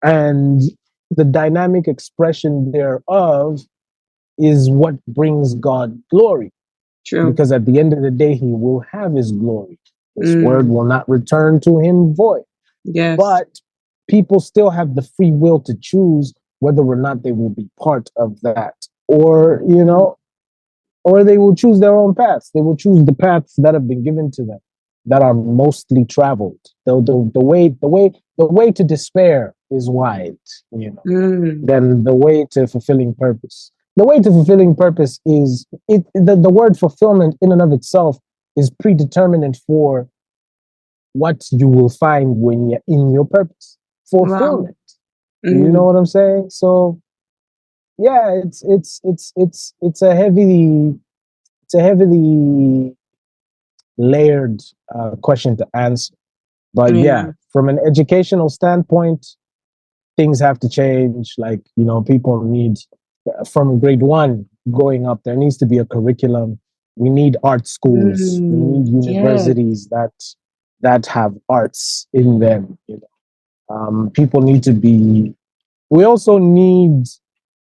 and the dynamic expression thereof is what brings God glory. true. Because at the end of the day, he will have his glory. His word Mm, will not return to him void. yes. But people still have the free will to choose whether or not they will be part of that. Or, you know, or they will choose their own paths. They will choose the paths that have been given to them, that are mostly traveled. The way to despair is wide, you know, Mm, than the way to fulfilling purpose. The way to fulfilling purpose is the word fulfillment in and of itself is predetermined for what you will find when you're in your purpose. wow. Fulfillment. You know Mm, what I'm saying? So yeah, it's a heavily layered question to answer. But yeah, yeah. from an educational standpoint, things have to change. Like, you know, people need, from grade one going up, there needs to be a curriculum. We need art schools. We Mm, need yes. universities that have arts in them. You know, people need to be. We also need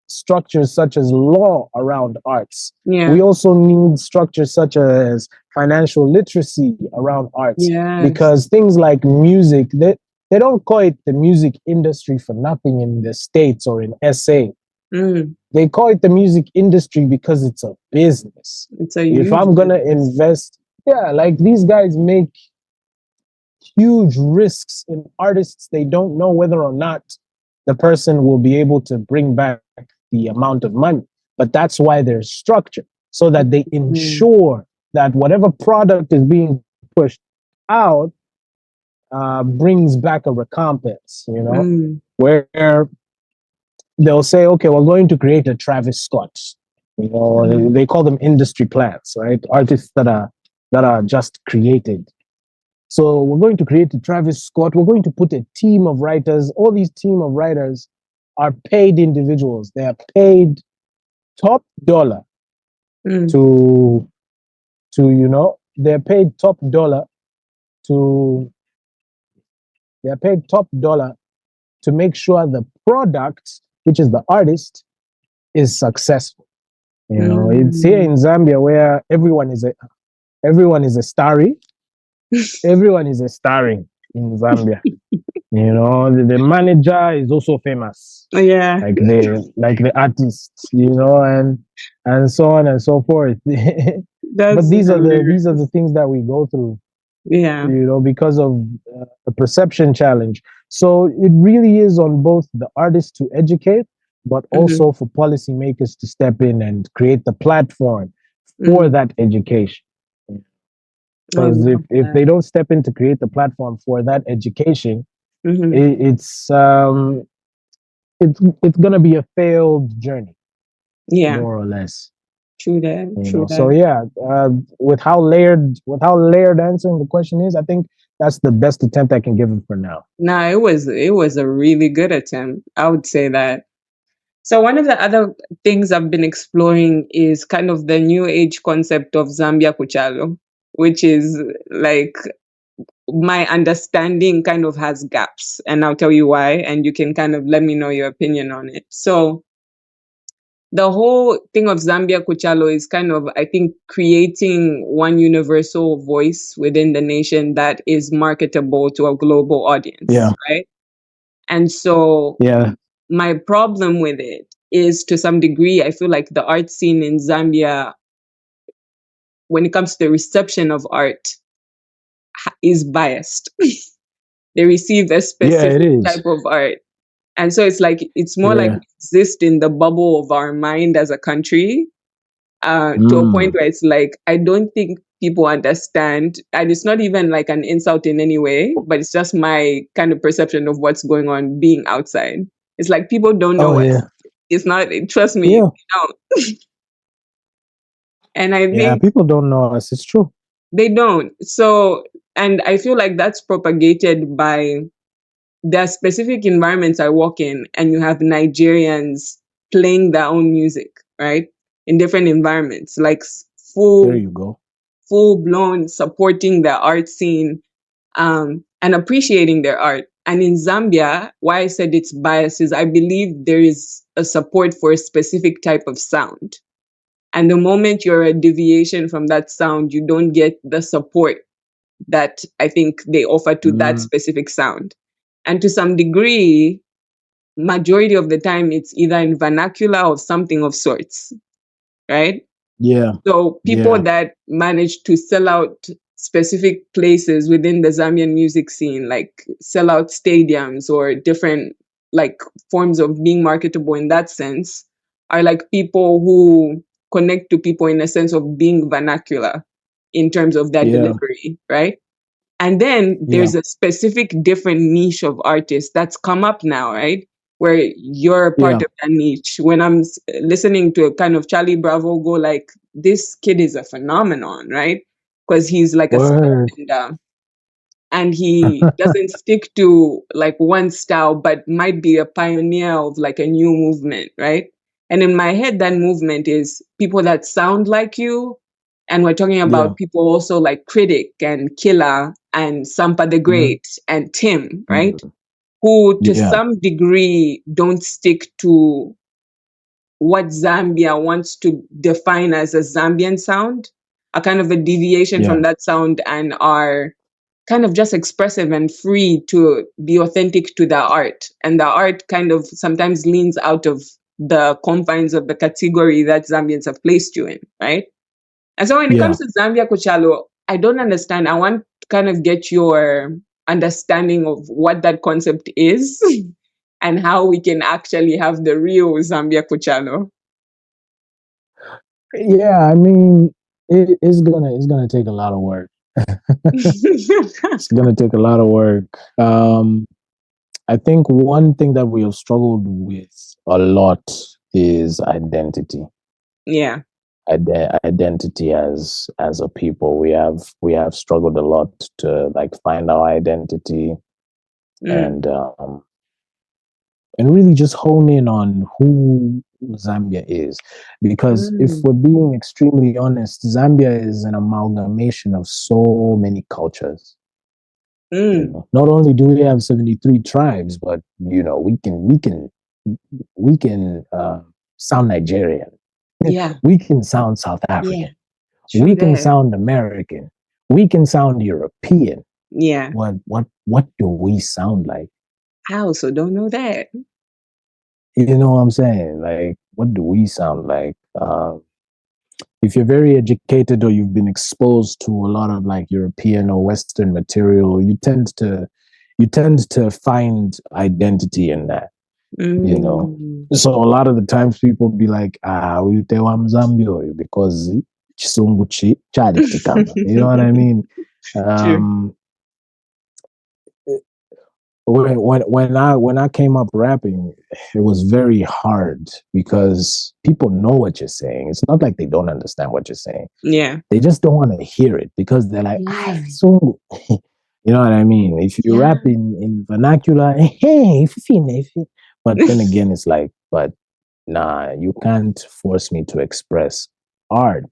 structures such as law around arts. Yeah. We also need structures such as financial literacy around arts, Yes. because things like music, they don't call it the music industry for nothing in the States or in SA. Mm, They call it the music industry because it's a business. it's a If huge I'm going to business. invest, yeah, like these guys make huge risks in artists. They don't know whether or not the person will be able to bring back the amount of money. But that's why there's structure, so that they Mm, ensure that whatever product is being pushed out brings back a recompense, you know, mm, where they'll say, okay, we're going to create a Travis Scott. You know, they call them industry plants, right? Artists that are just created. So we're going to create a Travis Scott. We're going to put a team of writers. All these team of writers are paid individuals. They are paid top dollar Mm. to they're paid top dollar to they're paid top dollar to make sure the product, which is the artist, is successful. You know, it's here Mm. in Zambia where everyone is a starry. Everyone is a starring in Zambia. You know, the manager is also famous, Yeah, like the artist. You know, and so on and so forth. But that's these are the hilarious. things that we go through, Yeah. because of the perception challenge. So it really is on both the artist to educate, but Mm-hmm. also for policymakers to step in and create the platform for Mm-hmm. that education. I Because if, love if that. they don't step in to create the platform for that education, Mm-hmm. it, it's gonna be a failed journey, Yeah, more or less. true that, true So that. yeah, with how layered answering the question is, I think that's the best attempt I can give it for now. Nah, it was a really good attempt. I would say that. So one of the other things I've been exploring is kind of the new age concept of Zambia Kuchalo, which is like my understanding kind of has gaps, and I'll tell you why, and you can kind of let me know your opinion on it. So the whole thing of Zambia Kuchalo is kind of, I think, creating one universal voice within the nation that is marketable to a global audience, Yeah, right? And so yeah, my problem with it is, to some degree, I feel like the art scene in Zambia, when it comes to the reception of art, is biased. They receive a yeah. It specific is. type of art. And so it's like, it's more like Yeah. we exist in the bubble of our mind as a country, to a point Mm. where it's like, I don't think people understand. And it's not even like an insult in any way, but it's just my kind of perception of what's going on being outside. It's like people don't Oh know us. yeah, It's not, trust me, yeah, they don't. And I yeah. think People don't know us. It's true. they don't. So, and I feel like that's propagated by, there are specific environments I walk in, and you have Nigerians playing their own music, right? In different environments, like There full you go. full blown supporting the art scene, and appreciating their art. And in Zambia, why I said it's biased is, I believe there is a support for a specific type of sound. And the moment you're a deviation from that sound, you don't get the support that I think they offer to that Mm. specific sound. And to some degree, majority of the time, it's either in vernacular or something of sorts, right? Yeah, So people yeah, that manage to sell out specific places within the Zambian music scene, like sell out stadiums or different like forms of being marketable in that sense, are like people who connect to people in a sense of being vernacular in terms of their yeah, delivery, right? And then yeah, there's a specific different niche of artists that's come up now, right? Where you're a part yeah. of that niche. When I'm listening to a kind of Charlie Bravo go, like, this kid is a phenomenon, right? Because he's like a Word. stylebender, and he doesn't stick to like one style, but might be a pioneer of like a new movement, right? And in my head, that movement is people that sound like you. And we're talking Yeah. about people also like Critic and Killer and Sampa the Mm. Great and Tim, right? Mm. Who to Yeah, some degree don't stick to what Zambia wants to define as a Zambian sound, a kind of a deviation yeah, from that sound, and are kind of just expressive and free to be authentic to their art. And the art kind of sometimes leans out of the confines of the category that Zambians have placed you in, right? And so when it yeah. comes to Zambia Kuchalo, I don't understand. I want to kind of get your understanding of what that concept is and how we can actually have the real Zambia Kuchalo. Yeah, I mean, it's gonna take a lot of work. It's gonna take a lot of work. I think one thing that we have struggled with a lot is identity. Yeah. Identity as a people. We have struggled a lot to like find our identity Mm. and really just hone in on who Zambia is. Because if Mm. we're being extremely honest, Zambia is an amalgamation of so many cultures. Mm. Not only do we have 73 tribes, but we can sound Nigerian. Yeah. We can sound South Yeah. African. True We can that. sound American. We can sound European. Yeah. What do we sound like? I also don't know that. You know what I'm saying? Like, what do we sound like? If you're very educated or you've been exposed to a lot of like European or Western material, you tend to find identity in that. Mm. So a lot of the times people be like, we Zambia because chisungu chali chikama. You know what I mean? True. Um, when I came up rapping, it was very hard because people know what you're saying. It's not like they don't understand what you're saying. Yeah. They just don't want to hear it because they're like, Yeah. so you know what I mean? If you Yeah. rap in vernacular, hey, but then again, it's like, but nah, you can't force me to express art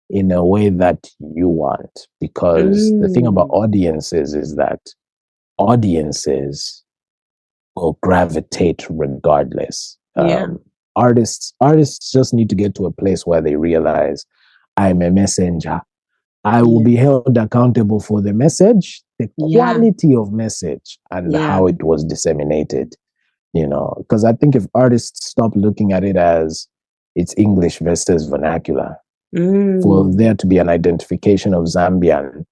in a way that you want. Because the thing about Mm. audiences is that audiences will gravitate regardless. Yeah. Artists just need to get to a place where they realize I'm a messenger. I will Yeah. be held accountable for the message, the Yeah. quality of message, and Yeah. how it was disseminated. Because I think if artists stop looking at it as it's English versus vernacular, for Mm. there to be an identification of Zambian,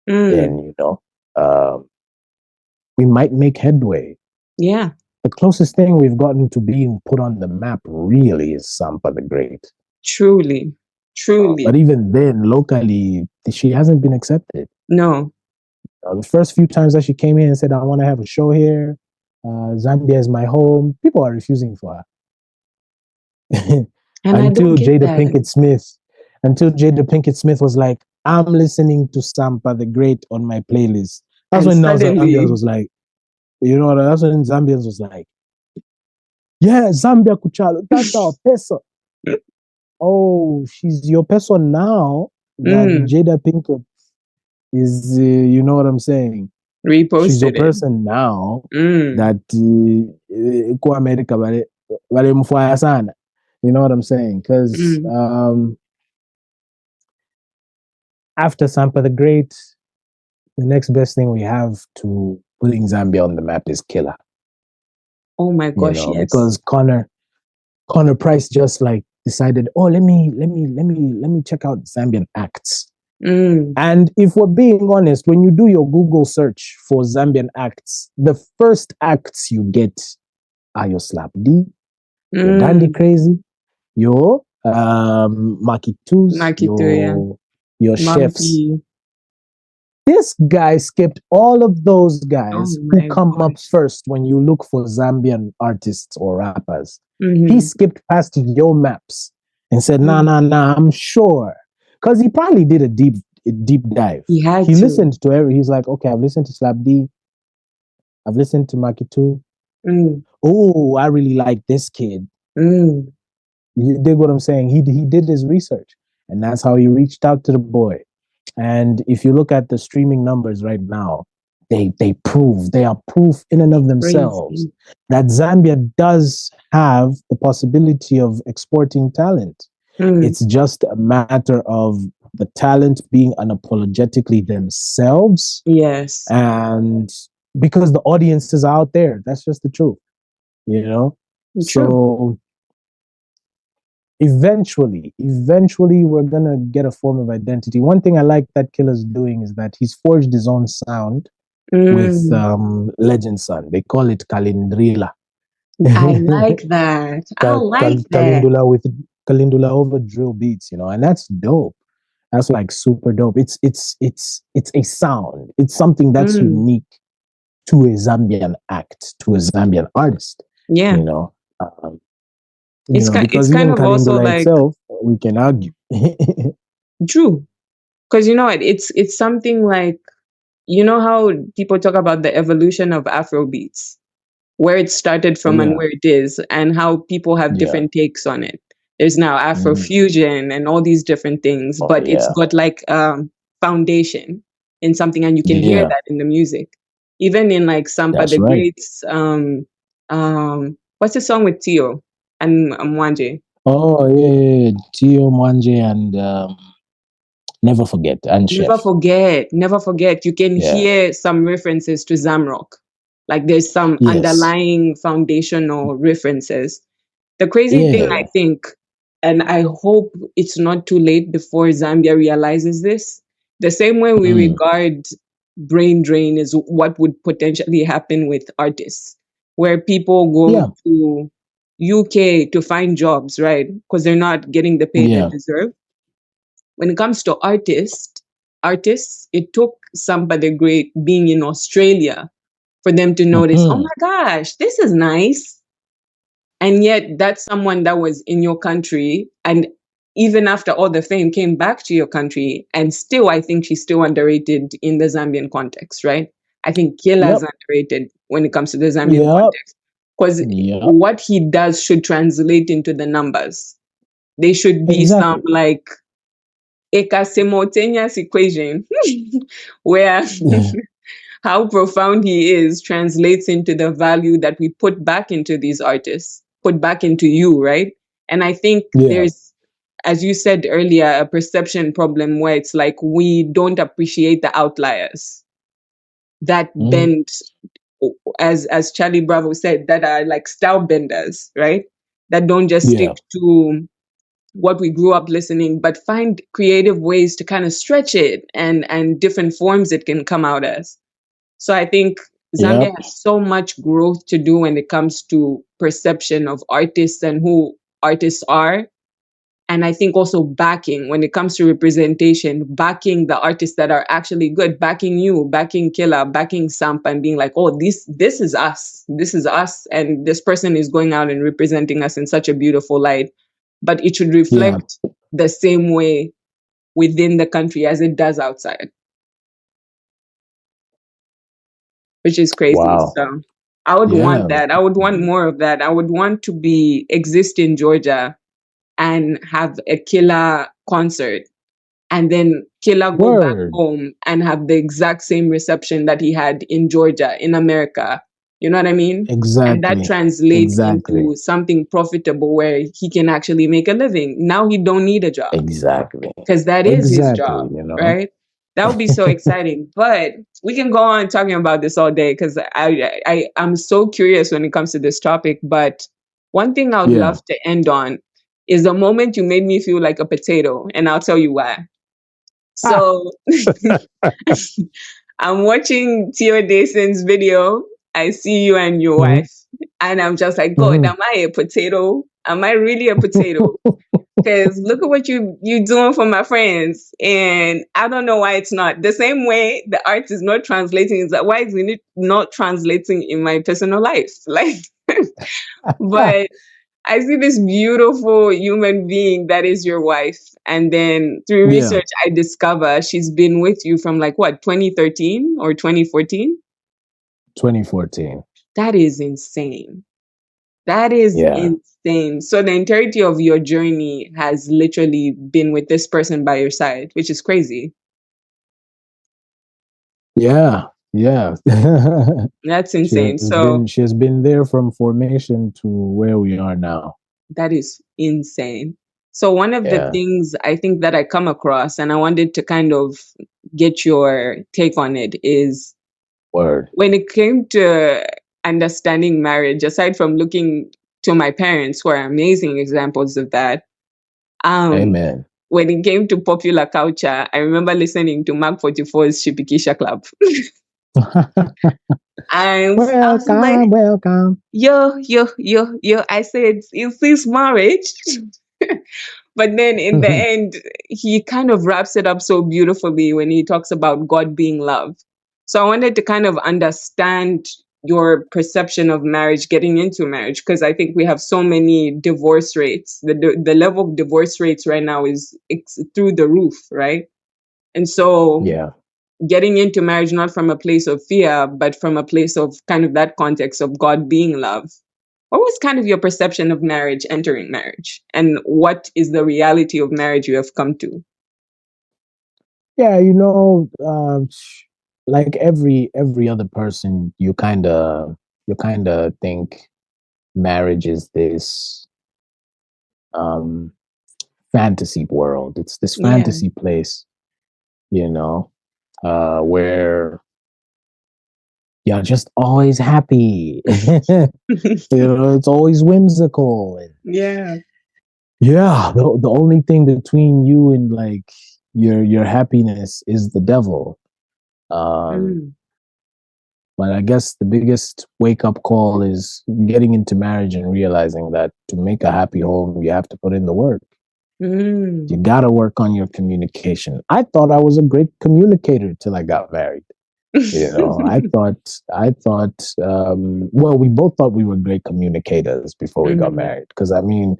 Mm. then we might make headway. Yeah. The closest thing we've gotten to being put on the map really is Sampa the Great. Truly. But Truly. even then, locally, she hasn't been accepted. No. The first few times that she came in and said, I want to have a show here, Zambia is my home, people are refusing for her. And I don't until get Jada that. Pinkett Smith, was like, I'm listening to Sampa the Great on my playlist. That's And when now Zambians suddenly, was like, that's when Zambians was like, yeah, Zambia Kuchalo, that's our person. Oh, she's your person now that mm, Jada Pinkett is, you know what I'm saying? She's your reposted it. person now Mm. that ko America wale mfuaya sana. You know what I'm saying? Because Mm. after Sampa the Great, the next best thing we have to putting Zambia on the map is Killer. Oh my gosh, yes. Because Connor Price just like decided, oh, let me check out Zambian acts. Mm. And if we're being honest, when you do your Google search for Zambian acts, the first acts you get are your Slap D, your Dandy Mm. Crazy, your Makitus, Makito, yeah. your chefs. Monkey. This guy skipped all of those Oh guys who my come up gosh. first when you look for Zambian artists or rappers. He Mm-hmm. skipped past your maps and said, nah, Mm. nah, nah, I'm sure. Because he probably did a deep dive. He had He to. listened to he's like, okay, I've listened to Slap D, I've listened to Makitu. Mm. Oh, I really like this kid. Mm. You dig what I'm saying? He did his research, and that's how he reached out to the boy. And if you look at the streaming numbers right now, they are proof in and of themselves Crazy. that Zambia does have the possibility of exporting talent. Mm. It's just a matter of the talent being unapologetically themselves, Yes. and because the audiences are out there. That's just the truth, True. So eventually we're gonna get a form of identity. One thing I like that Killer's doing is that he's forged his own sound with Legend Son. They call it Kalindrila. I like that. I like that. Kalindula over drill beats, and that's dope. That's like super dope. It's a sound. It's something that's unique to a Zambian act, to a Zambian artist. Yeah. Because it's kind even of also Kalimbala like itself, we can argue. true. Because it's something like, how people talk about the evolution of Afrobeats, where it started from and Yeah, where it is, and how people have yeah, different takes on it. There's now mhm. Afrofusion and all these different things, Oh, but it's yeah, got like foundation in something, and you can hear yeah, that in the music. Even in like Sampa that's the right. Greats, what's the song with Tio and Mwanje? Oh, yeah, Tio Mwanje and Never Forget and Never Chef. forget, never forget. You can Yeah, hear some references to Zamrock. Like there's some yes, underlying foundational references. The crazy thing, I yeah, think, and I hope it's not too late before Zambia realizes this, the same way we mm, regard brain drain is what would potentially happen with artists, where people go yeah, to UK to find jobs, right? Because they're not getting the pay they yeah, deserve. When it comes to artists, it took somebody great being in Australia for them to notice, oh mm, my gosh, this is nice. And yet that's someone that was in your country, and even after all the fame came back to your country, and still I think she's still underrated in the Zambian context, right? I think Kela is yep, underrated when it comes to the Zambian yep, context, because yep, what he does should translate into the numbers. They should be some exactly. like a simultaneous equation where how profound he is translates into the value that we put back into these artists, put back into you, right? And I think Yeah, there's, as you said earlier, a perception problem where it's like we don't appreciate the outliers that mhm, bend, as Charlie Bravo said, that are like style benders, right? That don't just yeah, stick to what we grew up listening, but find creative ways to kind of stretch it and different forms it can come out as. So I think yep, Zambia has so much growth to do when it comes to perception of artists and who artists are. And I think also backing when it comes to representation, backing the artists that are actually good, backing you, backing Killer, backing Samp, and being like, oh, this is us. This is us. And this person is going out and representing us in such a beautiful light. But it should yeah. reflect the same way within the country as it does outside, which is crazy. Wow. So I would want Yeah. that. I would want more of that. I would want to be exist in Georgia and have a Killer concert, and then Killer go back Word. home and have the exact same reception that he had in Georgia, in America. You know what I mean? And that Exactly. translate Exactly. into something profitable where he can actually make a living. Now he don't need a job Exactly. because that is his Exactly. job, right? That would be so exciting. But we can go on talking about this all day because I'm so curious when it comes to this topic. But one thing I would Yeah. love to end on is the moment you made me feel like a potato, and I'll tell you why. Ah. So I'm watching Tio Dason's video. I see you and your Mhm. wife, and I'm just like, God, Mhm. am I a potato? Am I really a potato? Because look at what you doing for my friends, and I don't know why it's not the same way. The art is not translating. Is that why is it not translating in my personal life? Like, but I see this beautiful human being that is your wife, and then through Yeah. research, I discover she's been with you from like what 2013 or 2014. 2014. That is insane. That is Yeah. insane. So the entirety of your journey has literally been with this person by your side, which is crazy. Yeah. Yeah. That's insane. So She has been there from formation to where we are now. that is insane. So one of the Yeah. things I think that I come across, and I wanted to kind of get your take on it, is Word. when it came to understanding marriage, aside from looking to my parents, who are amazing examples of that, um, Amen. when it came to popular culture, I remember listening to Mark 44's Shipikisha Club. And I was just like, Welcome. Welcome. yo. I said, is this marriage? But then in the end, he kind of wraps it up so beautifully when he talks about God being love. So I wanted to kind of understand your perception of marriage, getting into marriage, because I think we have so many divorce rates. The level of divorce rates right now is through the roof, right? And so Yeah. getting into marriage not from a place of fear, but from a place of kind of that context of God being love. What was kind of your perception of marriage, entering marriage, and what is the reality of marriage you have come to? Yeah, like every other person, you kind of think marriage is this um fantasy world. It's this Yeah. fantasy place, you know, where you're just always happy. It's always whimsical. And Yeah. yeah, the only thing between you and like your happiness is the devil. Um, Mm. but I guess the biggest wake up call is getting into marriage and realizing that to make a happy home, you have to put in the work. Mm. You got to work on your communication. I thought I was a great communicator till I got married. Well, we both thought we were great communicators before we got Mm. married. Because, I mean,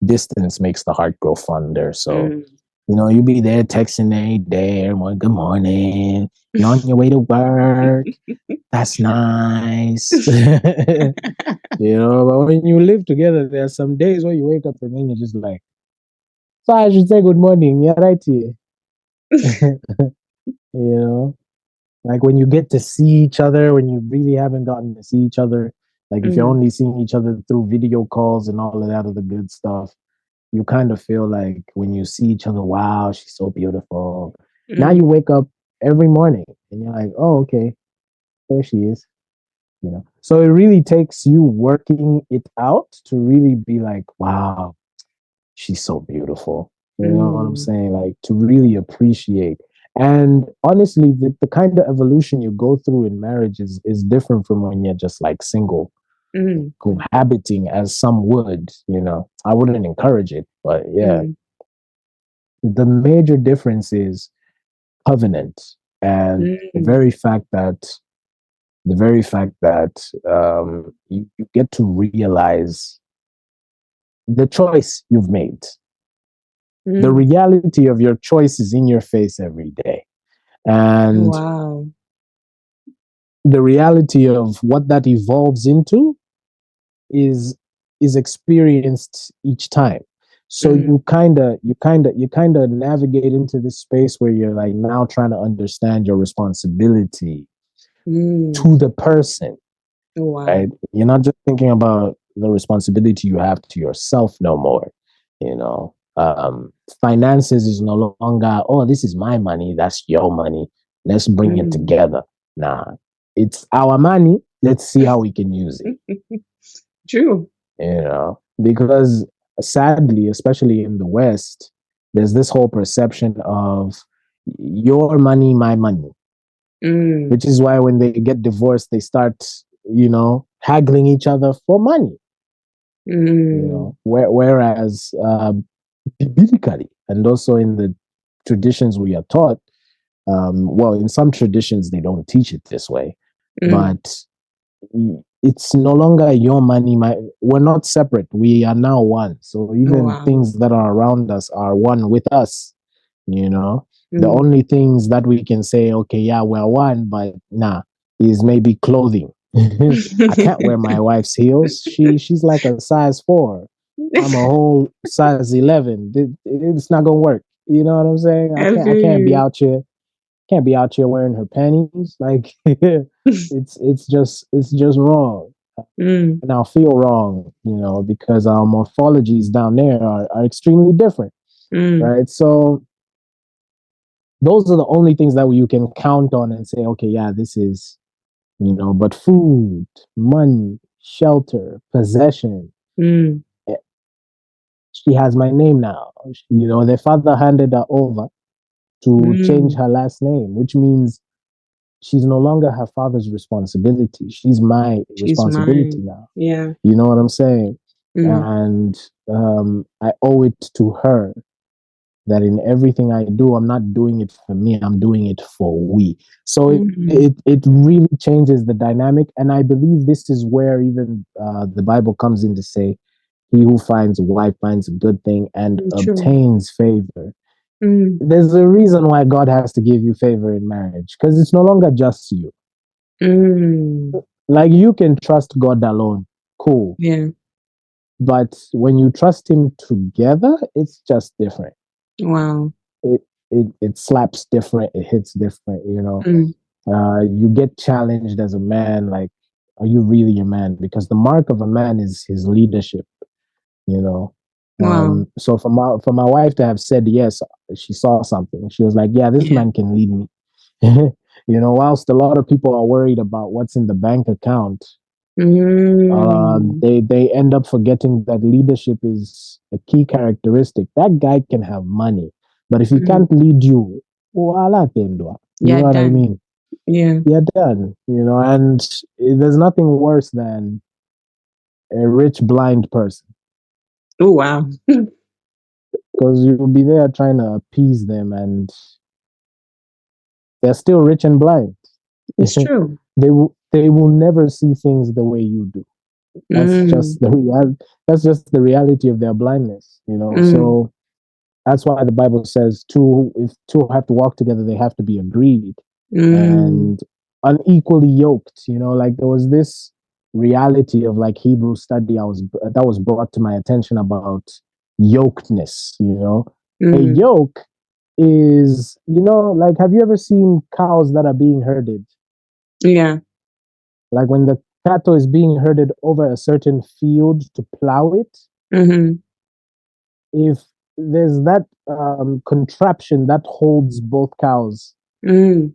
distance makes the heart grow fonder. So, Mm. you be there texting every day, everyone, good morning. You're on your way to work. That's nice. But when you live together, there are some days where you wake up and then you're just like, so I should say good morning. Yeah, right here. You know, like when you get to see each other, when you really haven't gotten to see each other, like if you're Mm. only seeing each other through video calls and all of that other good stuff, you kind of feel like when you see each other, wow, she's so beautiful. Now you Mm. wake up every morning and you're like, oh, okay, there she is. So it really takes you working it out to really be like, wow, she's so beautiful. You know what I'm Mm. saying? Like to really appreciate. And honestly, the kind of evolution you go through in marriage is different from when you're just like single, Mm. cohabiting as some would. I wouldn't encourage it, but yeah, Mm. the major difference is covenant and Mm. the very fact that you get to realize the choice you've made. The Mm. reality of your choice is in your face every day. And Wow. the reality of what that evolves into is is experienced each time. So Mm. you kind of navigate into this space where you're like now trying to understand your responsibility Mm. to the person, Wow. right? You're not just thinking about the responsibility you have to yourself no more. You know, finances is no longer, oh, this is my money, that's your money. Let's bring it Mm. together. Nah, it's our money. Let's see how we can use it. True. Because sadly, especially in the West, there's this whole perception of your money, my money, Mm. which is why when they get divorced, they start, haggling each other for money. Mm. Whereas biblically and also in the traditions we are taught, well, in some traditions they don't teach it this way, Mm. but it's no longer your money. We're not separate. We are now one. So even Wow. things that are around us are one with us. You know, the Mm. only things that we can say, okay, yeah, we're one, but nah, is maybe clothing. I can't wear my wife's heels. She's like a size 4. I'm a whole size 11. It's not gonna work. You know what I'm saying? I I can't. I feel can't be you. out here. Can't be out here wearing her panties. Like it's just wrong, Mm. and I'll feel wrong. Because our morphologies down there are extremely different, Mm. right? So those are the only things that you can count on and say, okay, yeah, this is. But food, money, shelter, possession. Mm. She has my name now. Their father handed her over to change Mm. her last name, which means she's no longer her father's responsibility. She's my She's responsibility mine. now. Yeah. You know what I'm saying? Mm. And I owe it to her that in everything I do, I'm not doing it for me, I'm doing it for we. So Mm. it really changes the dynamic. And I believe this is where even the Bible comes in to say, he who finds a wife finds a good thing and True. obtains favor. Mm. There's a reason why God has to give you favor in marriage, because it's no longer just you. Mm. Like you can trust God alone, cool. Yeah. But when you trust Him together, it's just different. Wow. It slaps different, it hits different, you know. Mm. You get challenged as a man, like, are you really a man? Because the mark of a man is his leadership, you know. Wow. So for my wife to have said yes, she saw something. She was like, yeah, this Yeah. man can lead me. You know, whilst a lot of people are worried about what's in the bank account, Mm. they end up forgetting that leadership is a key characteristic. That guy can have money, but if he Mm. can't lead you, wala tendwa. You Yeah, know what I done. mean? Yeah. You're done. You know, and there's nothing worse than a rich blind person, Oh, wow. because you'll be there trying to appease them, and they're still rich and blind. It's true. They will never see things the way you do. That's Mm. just the real. That's just the reality of their blindness. You know, Mm. so that's why the Bible says two, if two have to walk together, they have to be agreed Mm. and unequally yoked. You know, like there was this reality of like Hebrew study that was brought to my attention about yokedness. You know, a Mm. yoke is, you know, like, have you ever seen cows that are being herded? Yeah. Like when the cattle is being herded over a certain field to plow it, Mm-hmm. if there's that contraption that holds both cows, Mm.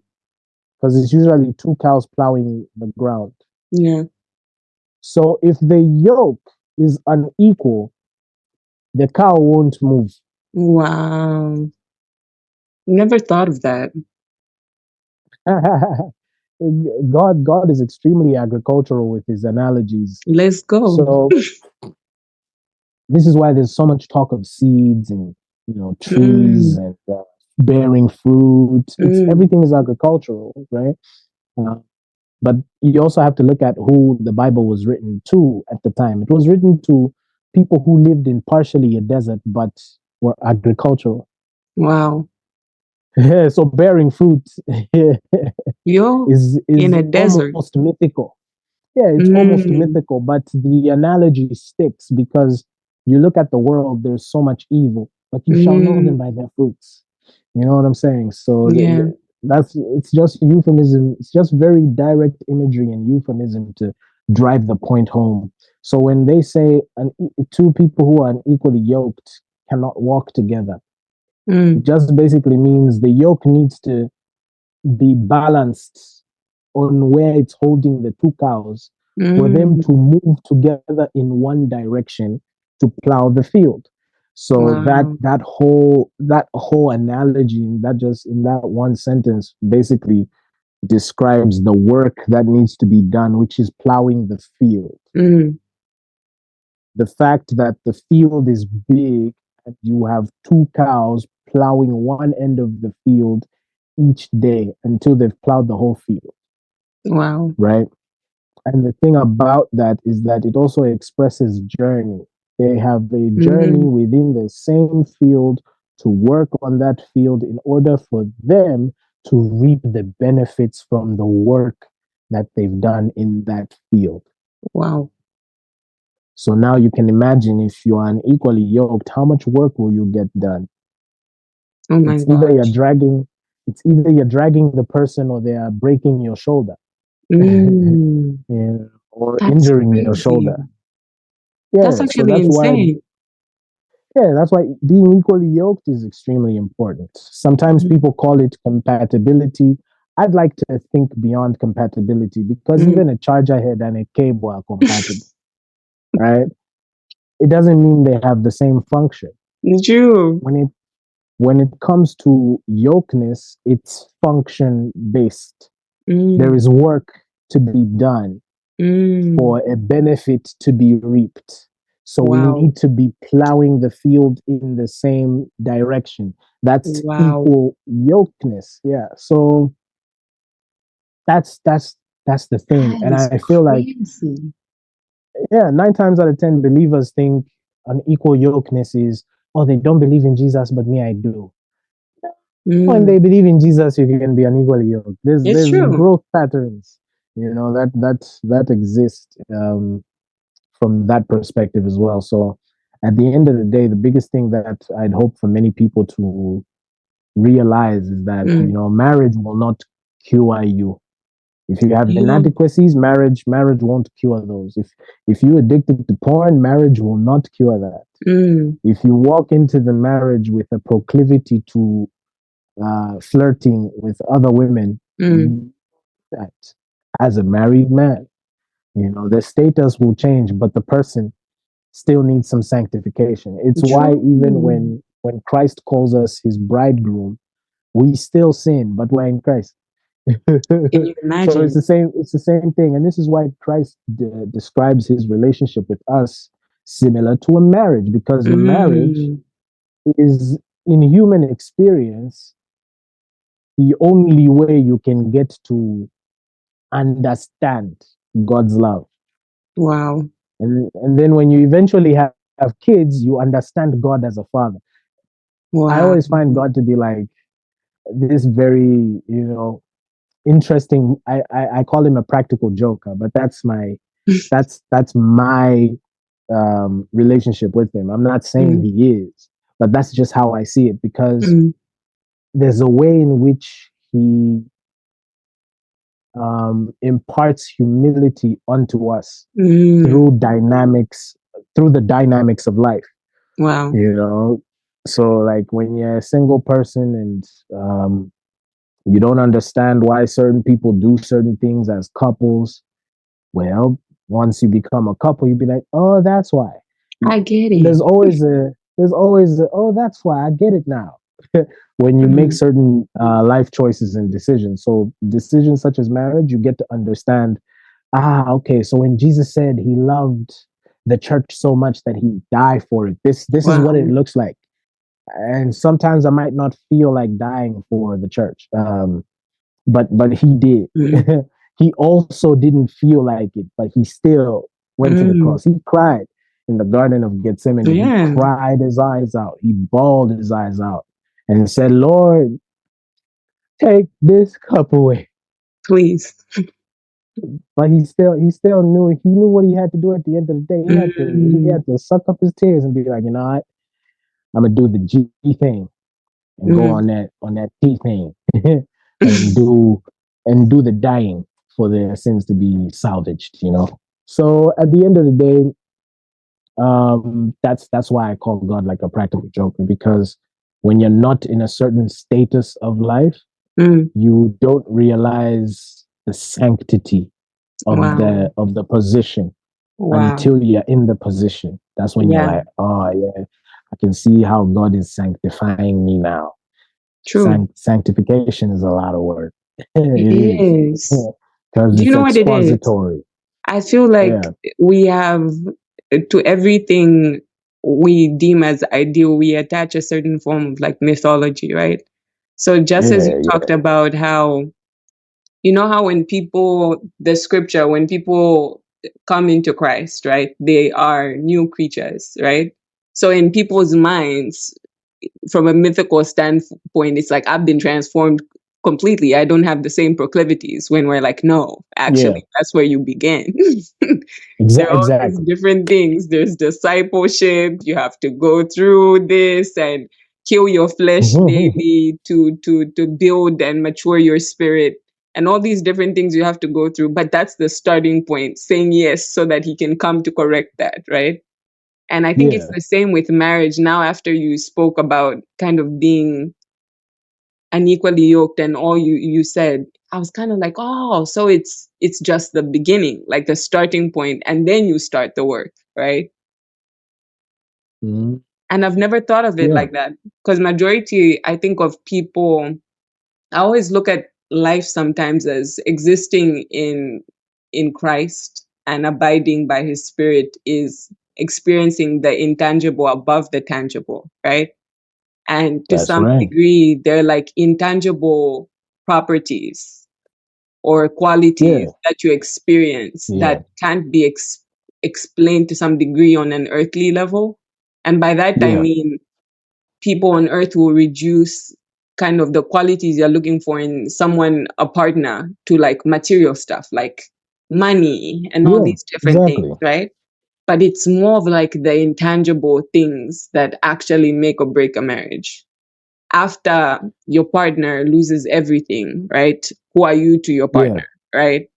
because it's usually two cows plowing the ground. Yeah. So if the yoke is unequal, the cow won't move. Wow. Never thought of that. God is extremely agricultural with his analogies. Let's go. So this is why there's so much talk of seeds and, you know, trees Mm. and bearing fruit. It's Mm. everything is agricultural, right? Uh, but you also have to look at who the Bible was written to at the time. It was written to people who lived in partially a desert but were agricultural. Wow. So bearing fruit You're in is a desert. almost mythical. Yeah, it's almost Mm. mythical, but the analogy sticks because you look at the world, there's so much evil, but you shall know them Mm. by their fruits. You know what I'm saying? So Yeah. that's, it's just euphemism. It's just very direct imagery and euphemism to drive the point home. So when they say two people who are unequally yoked cannot walk together, it Mm. just basically means the yoke needs to be balanced on where it's holding the two cows for them Mm. to move together in one direction to plow the field. So Wow. that whole analogy, that just in that one sentence basically describes the work that needs to be done, which is plowing the field. Mm. The fact that the field is big and you have two cows plowing one end of the field each day until they've plowed the whole field, Wow. right? And the thing about that is that it also expresses journey. They have a journey Mm. within the same field to work on that field in order for them to reap the benefits from the work that they've done in that field. Wow. So now you can imagine, if you are unequally yoked, how much work will you get done? Oh my It's either you're gosh. dragging, it's either you're dragging the person or they are breaking your shoulder, Mm. yeah, or That's injuring your crazy. shoulder. That's Yeah, so actually insane. that's why being equally yoked is extremely important. Sometimes Mm. people call it compatibility. I'd like to think beyond compatibility, because Mm. even a charger head and a cable are compatible, right? It doesn't mean they have the same function. True. When it when it comes to yokeness, it's function based. There Mm. is work to be done Mm. for a benefit to be reaped. So we Wow. need to be plowing the field in the same direction. That's Wow. equal yokeness. Yeah. So that's the thing. That And is I feel like, crazy. yeah, 9 times out of 10 believers think an equal yokeness is, oh, they don't believe in Jesus, but me I do. When Mm. they believe in Jesus, you can be unequally yoked. It's There's true. growth patterns, that exist from that perspective as well. So at the end of the day, the biggest thing that I'd hope for many people to realize is that Mm. marriage will not cure you. If you have Yeah. inadequacies, marriage won't cure those. If you're addicted to porn, marriage will not cure that. Mm. If you walk into the marriage with a proclivity to flirting with other women, Mm. that as a married man, the status will change, but the person still needs some sanctification. It's why even True. when Christ calls us his bridegroom, we still sin, but we're in Christ. Can you So it's imagine? the same thing, and this is why Christ describes his relationship with us similar to a marriage, because marriage Mm. is, in human experience, the only way you can get to understand God's love. Wow. And then when you eventually have kids, you understand God as a father. I Wow. always find God to be like this very, interesting. I call him a practical joker, but that's my relationship with him. I'm not saying Mm. he is, but that's just how I see it, because Mm. there's a way in which he imparts humility onto us Mm. through the dynamics of life. Wow. You know, so like when you're a single person and you don't understand why certain people do certain things as couples, well, once you become a couple, you'd be like, oh, that's why. I get There's it. always a oh, that's why I get it now. When you make Mm. certain life choices and decisions, so decisions such as marriage, you get to understand. Okay. So when Jesus said he loved the church so much that he died for it, this is what it Wow. looks like. And sometimes I might not feel like dying for the church, but he did. Mm. He also didn't feel like it, but he still went to the Mm. cross. He cried in the Garden of Gethsemane. He Yeah. cried his eyes out. He bawled his eyes out and said, "Lord, take this cup away." Please. But he knew what he had to do at the end of the day. He Mm. had to suck up his tears and be like, you know what, I'm gonna do the G thing and go Mm. on that T thing and do the dying for their sins to be salvaged. So at the end of the day, that's why I call God like a practical joker, because when you're not in a certain status of life, Mm. you don't realize the sanctity of Wow. the position Wow. until you're in the position. That's when you're Yeah. like, oh yeah, I can see how God is sanctifying me now. True. Sanctification is a lot of work. It It is, is. because Do you it's know what it is? expository. I feel like Yeah, we have to everything we deem as ideal, we attach a certain form of like mythology, right? So just as you yeah, talked yeah, about how, you know, how the scripture, when people come into Christ, right, they are new creatures, right? So in people's minds, from a mythical standpoint, it's like I've been transformed completely. I don't have the same proclivities, when we're like, no, yeah. actually, that's where you begin. There are all these Exactly. different things. There's discipleship. You have to go through this and kill your flesh daily to build and mature your spirit. And all these different things you have to go through. But that's the starting point, saying yes so that he can come to correct that, right? And I think it's Yeah. the same with marriage. Now, after you spoke about kind of being unequally yoked and all you said, I was kind of like, oh, so it's just the beginning, like the starting point, and then you start the work, right? Mhm. And I've never thought of it Yeah. like that, because majority, I think, of people, I always look at life sometimes as existing in Christ and abiding by his spirit is experiencing the intangible above the tangible, right? And to That's some right. degree, they're like intangible properties or Yeah. qualities that you experience Yeah. that can't be explained to some degree on an earthly level. And by that, I Yeah. mean, people on earth will reduce kind of the qualities you're looking for in someone, a partner, to like material stuff like money and all Yeah. these different things, Exactly. right? But it's more of like the intangible things that actually make or break a marriage. After your partner loses everything, right? Who are you to your Yeah. partner, right?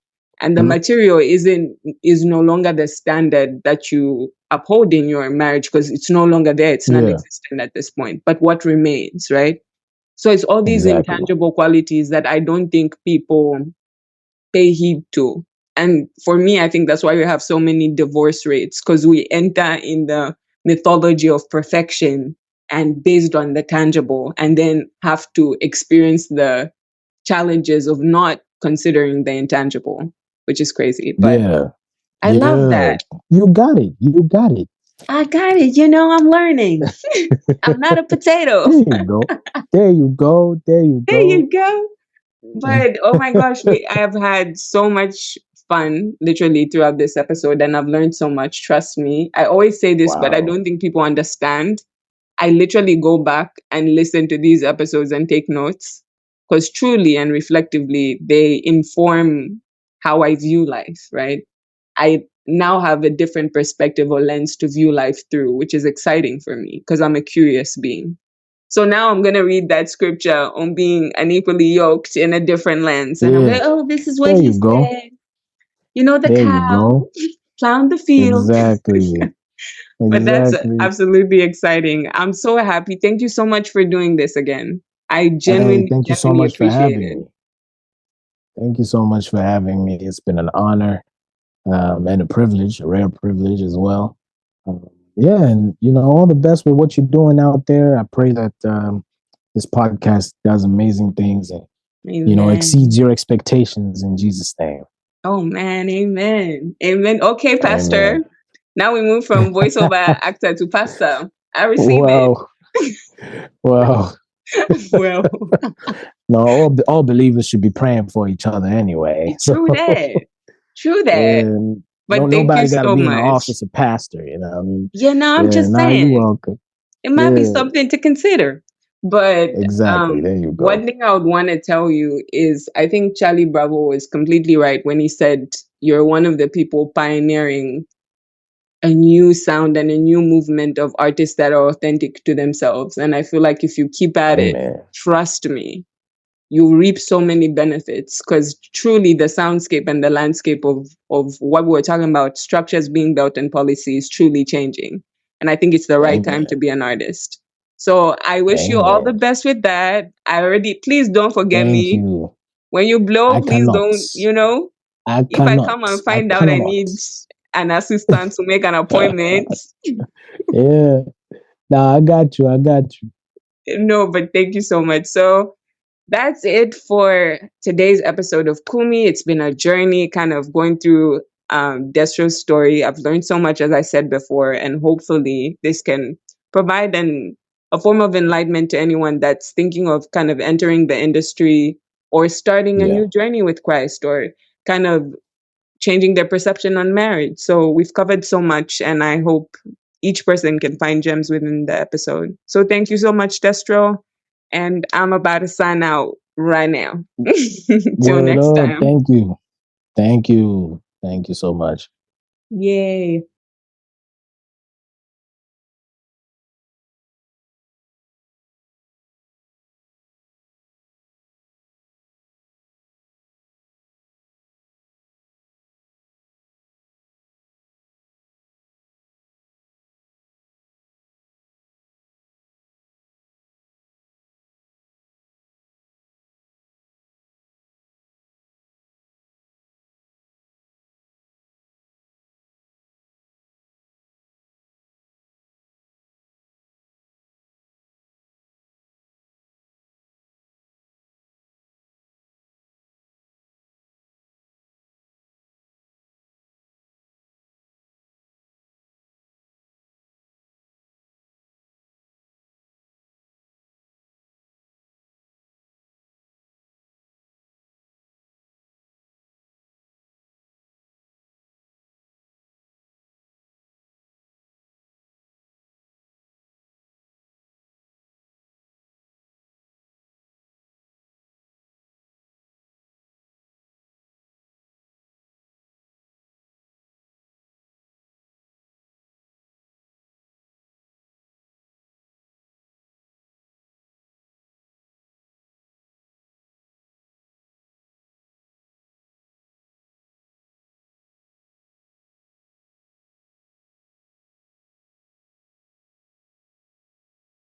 And the Mm, material is no longer the standard that you uphold in your marriage because it's no longer there. It's yeah. non-existent at this point. But what remains, right? So it's all these Exactly. intangible qualities that I don't think people pay heed to. And for me, I think that's why we have so many divorce rates because we enter in the mythology of perfection and based on the tangible, and then have to experience the challenges of not considering the intangible, which is crazy. But Yeah. I love Yeah. that. You got it. You got it. I got it. I'm learning. I'm not a potato. There you go. There you go. There you There go. you go. But oh my gosh, I have had so much fun literally throughout this episode, and I've learned so much. Trust me. I always say this, but I Wow. don't think people understand. I literally go back and listen to these episodes and take notes because truly and reflectively, they inform how I view life, right? I now have a different perspective or lens to view life through, which is exciting for me because I'm a curious being. So now I'm going to read that scripture on being unequally yoked in a different lens. And I'm Yeah. like, oh, this is what There he you go. said. You know, the There you cow go. plowing the field. Exactly. But that's Exactly. absolutely exciting. I'm so happy. Thank you so much for doing this again. I Hey, genuinely, thank you so genuinely much for appreciate having it. me. Thank you so much for having me. It's been an honor, and a privilege, a rare privilege as well. Um, yeah, and all the best with what you're doing out there. I pray that this podcast does amazing things and exceeds Amen. your expectations in Jesus' name. Oh man, amen. Amen. Okay, Pastor. Amen. Now we move from voiceover actor to pastor. I receive it. Well, well, Well, no, all believers should be praying for each other anyway. So, true that. True that. and But thank you nobody got to so be in the much. office of pastor. I mean, Yeah, no, I'm yeah, just nah, you're saying welcome. it might be Yeah, something to consider. But exactly. There you one go. thing I would want to tell you is I think Charlie Bravo is completely right when he said you're one of the people pioneering a new sound and a new movement of artists that are authentic to themselves. And I feel like if you keep at it, Amen. trust me, you reap so many benefits because truly the soundscape and the landscape of what we're talking about, structures being built and policy is truly changing. And I think it's the right time to Amen. be an artist. So I wish you all the Amen. best with that. Please don't forget Thank me. you. When you blow, I please cannot. don't, I if I cannot. come and I find out I cannot. need an assistant to make an appointment. Yeah. Nah, I got you. I got you. No, but thank you so much. So that's it for today's episode of Kumi. It's been a journey kind of going through Destro's story. I've learned so much, as I said before, and hopefully this can provide a form of enlightenment to anyone that's thinking of kind of entering the industry or starting a Yeah. new journey with Christ or kind of changing their perception on marriage. So we've covered so much, and I hope each person can find gems within the episode. So thank you so much, Destro. And I'm about to sign out right now. Till Word next up. time. Thank you. Thank you. Thank you so much. Yay.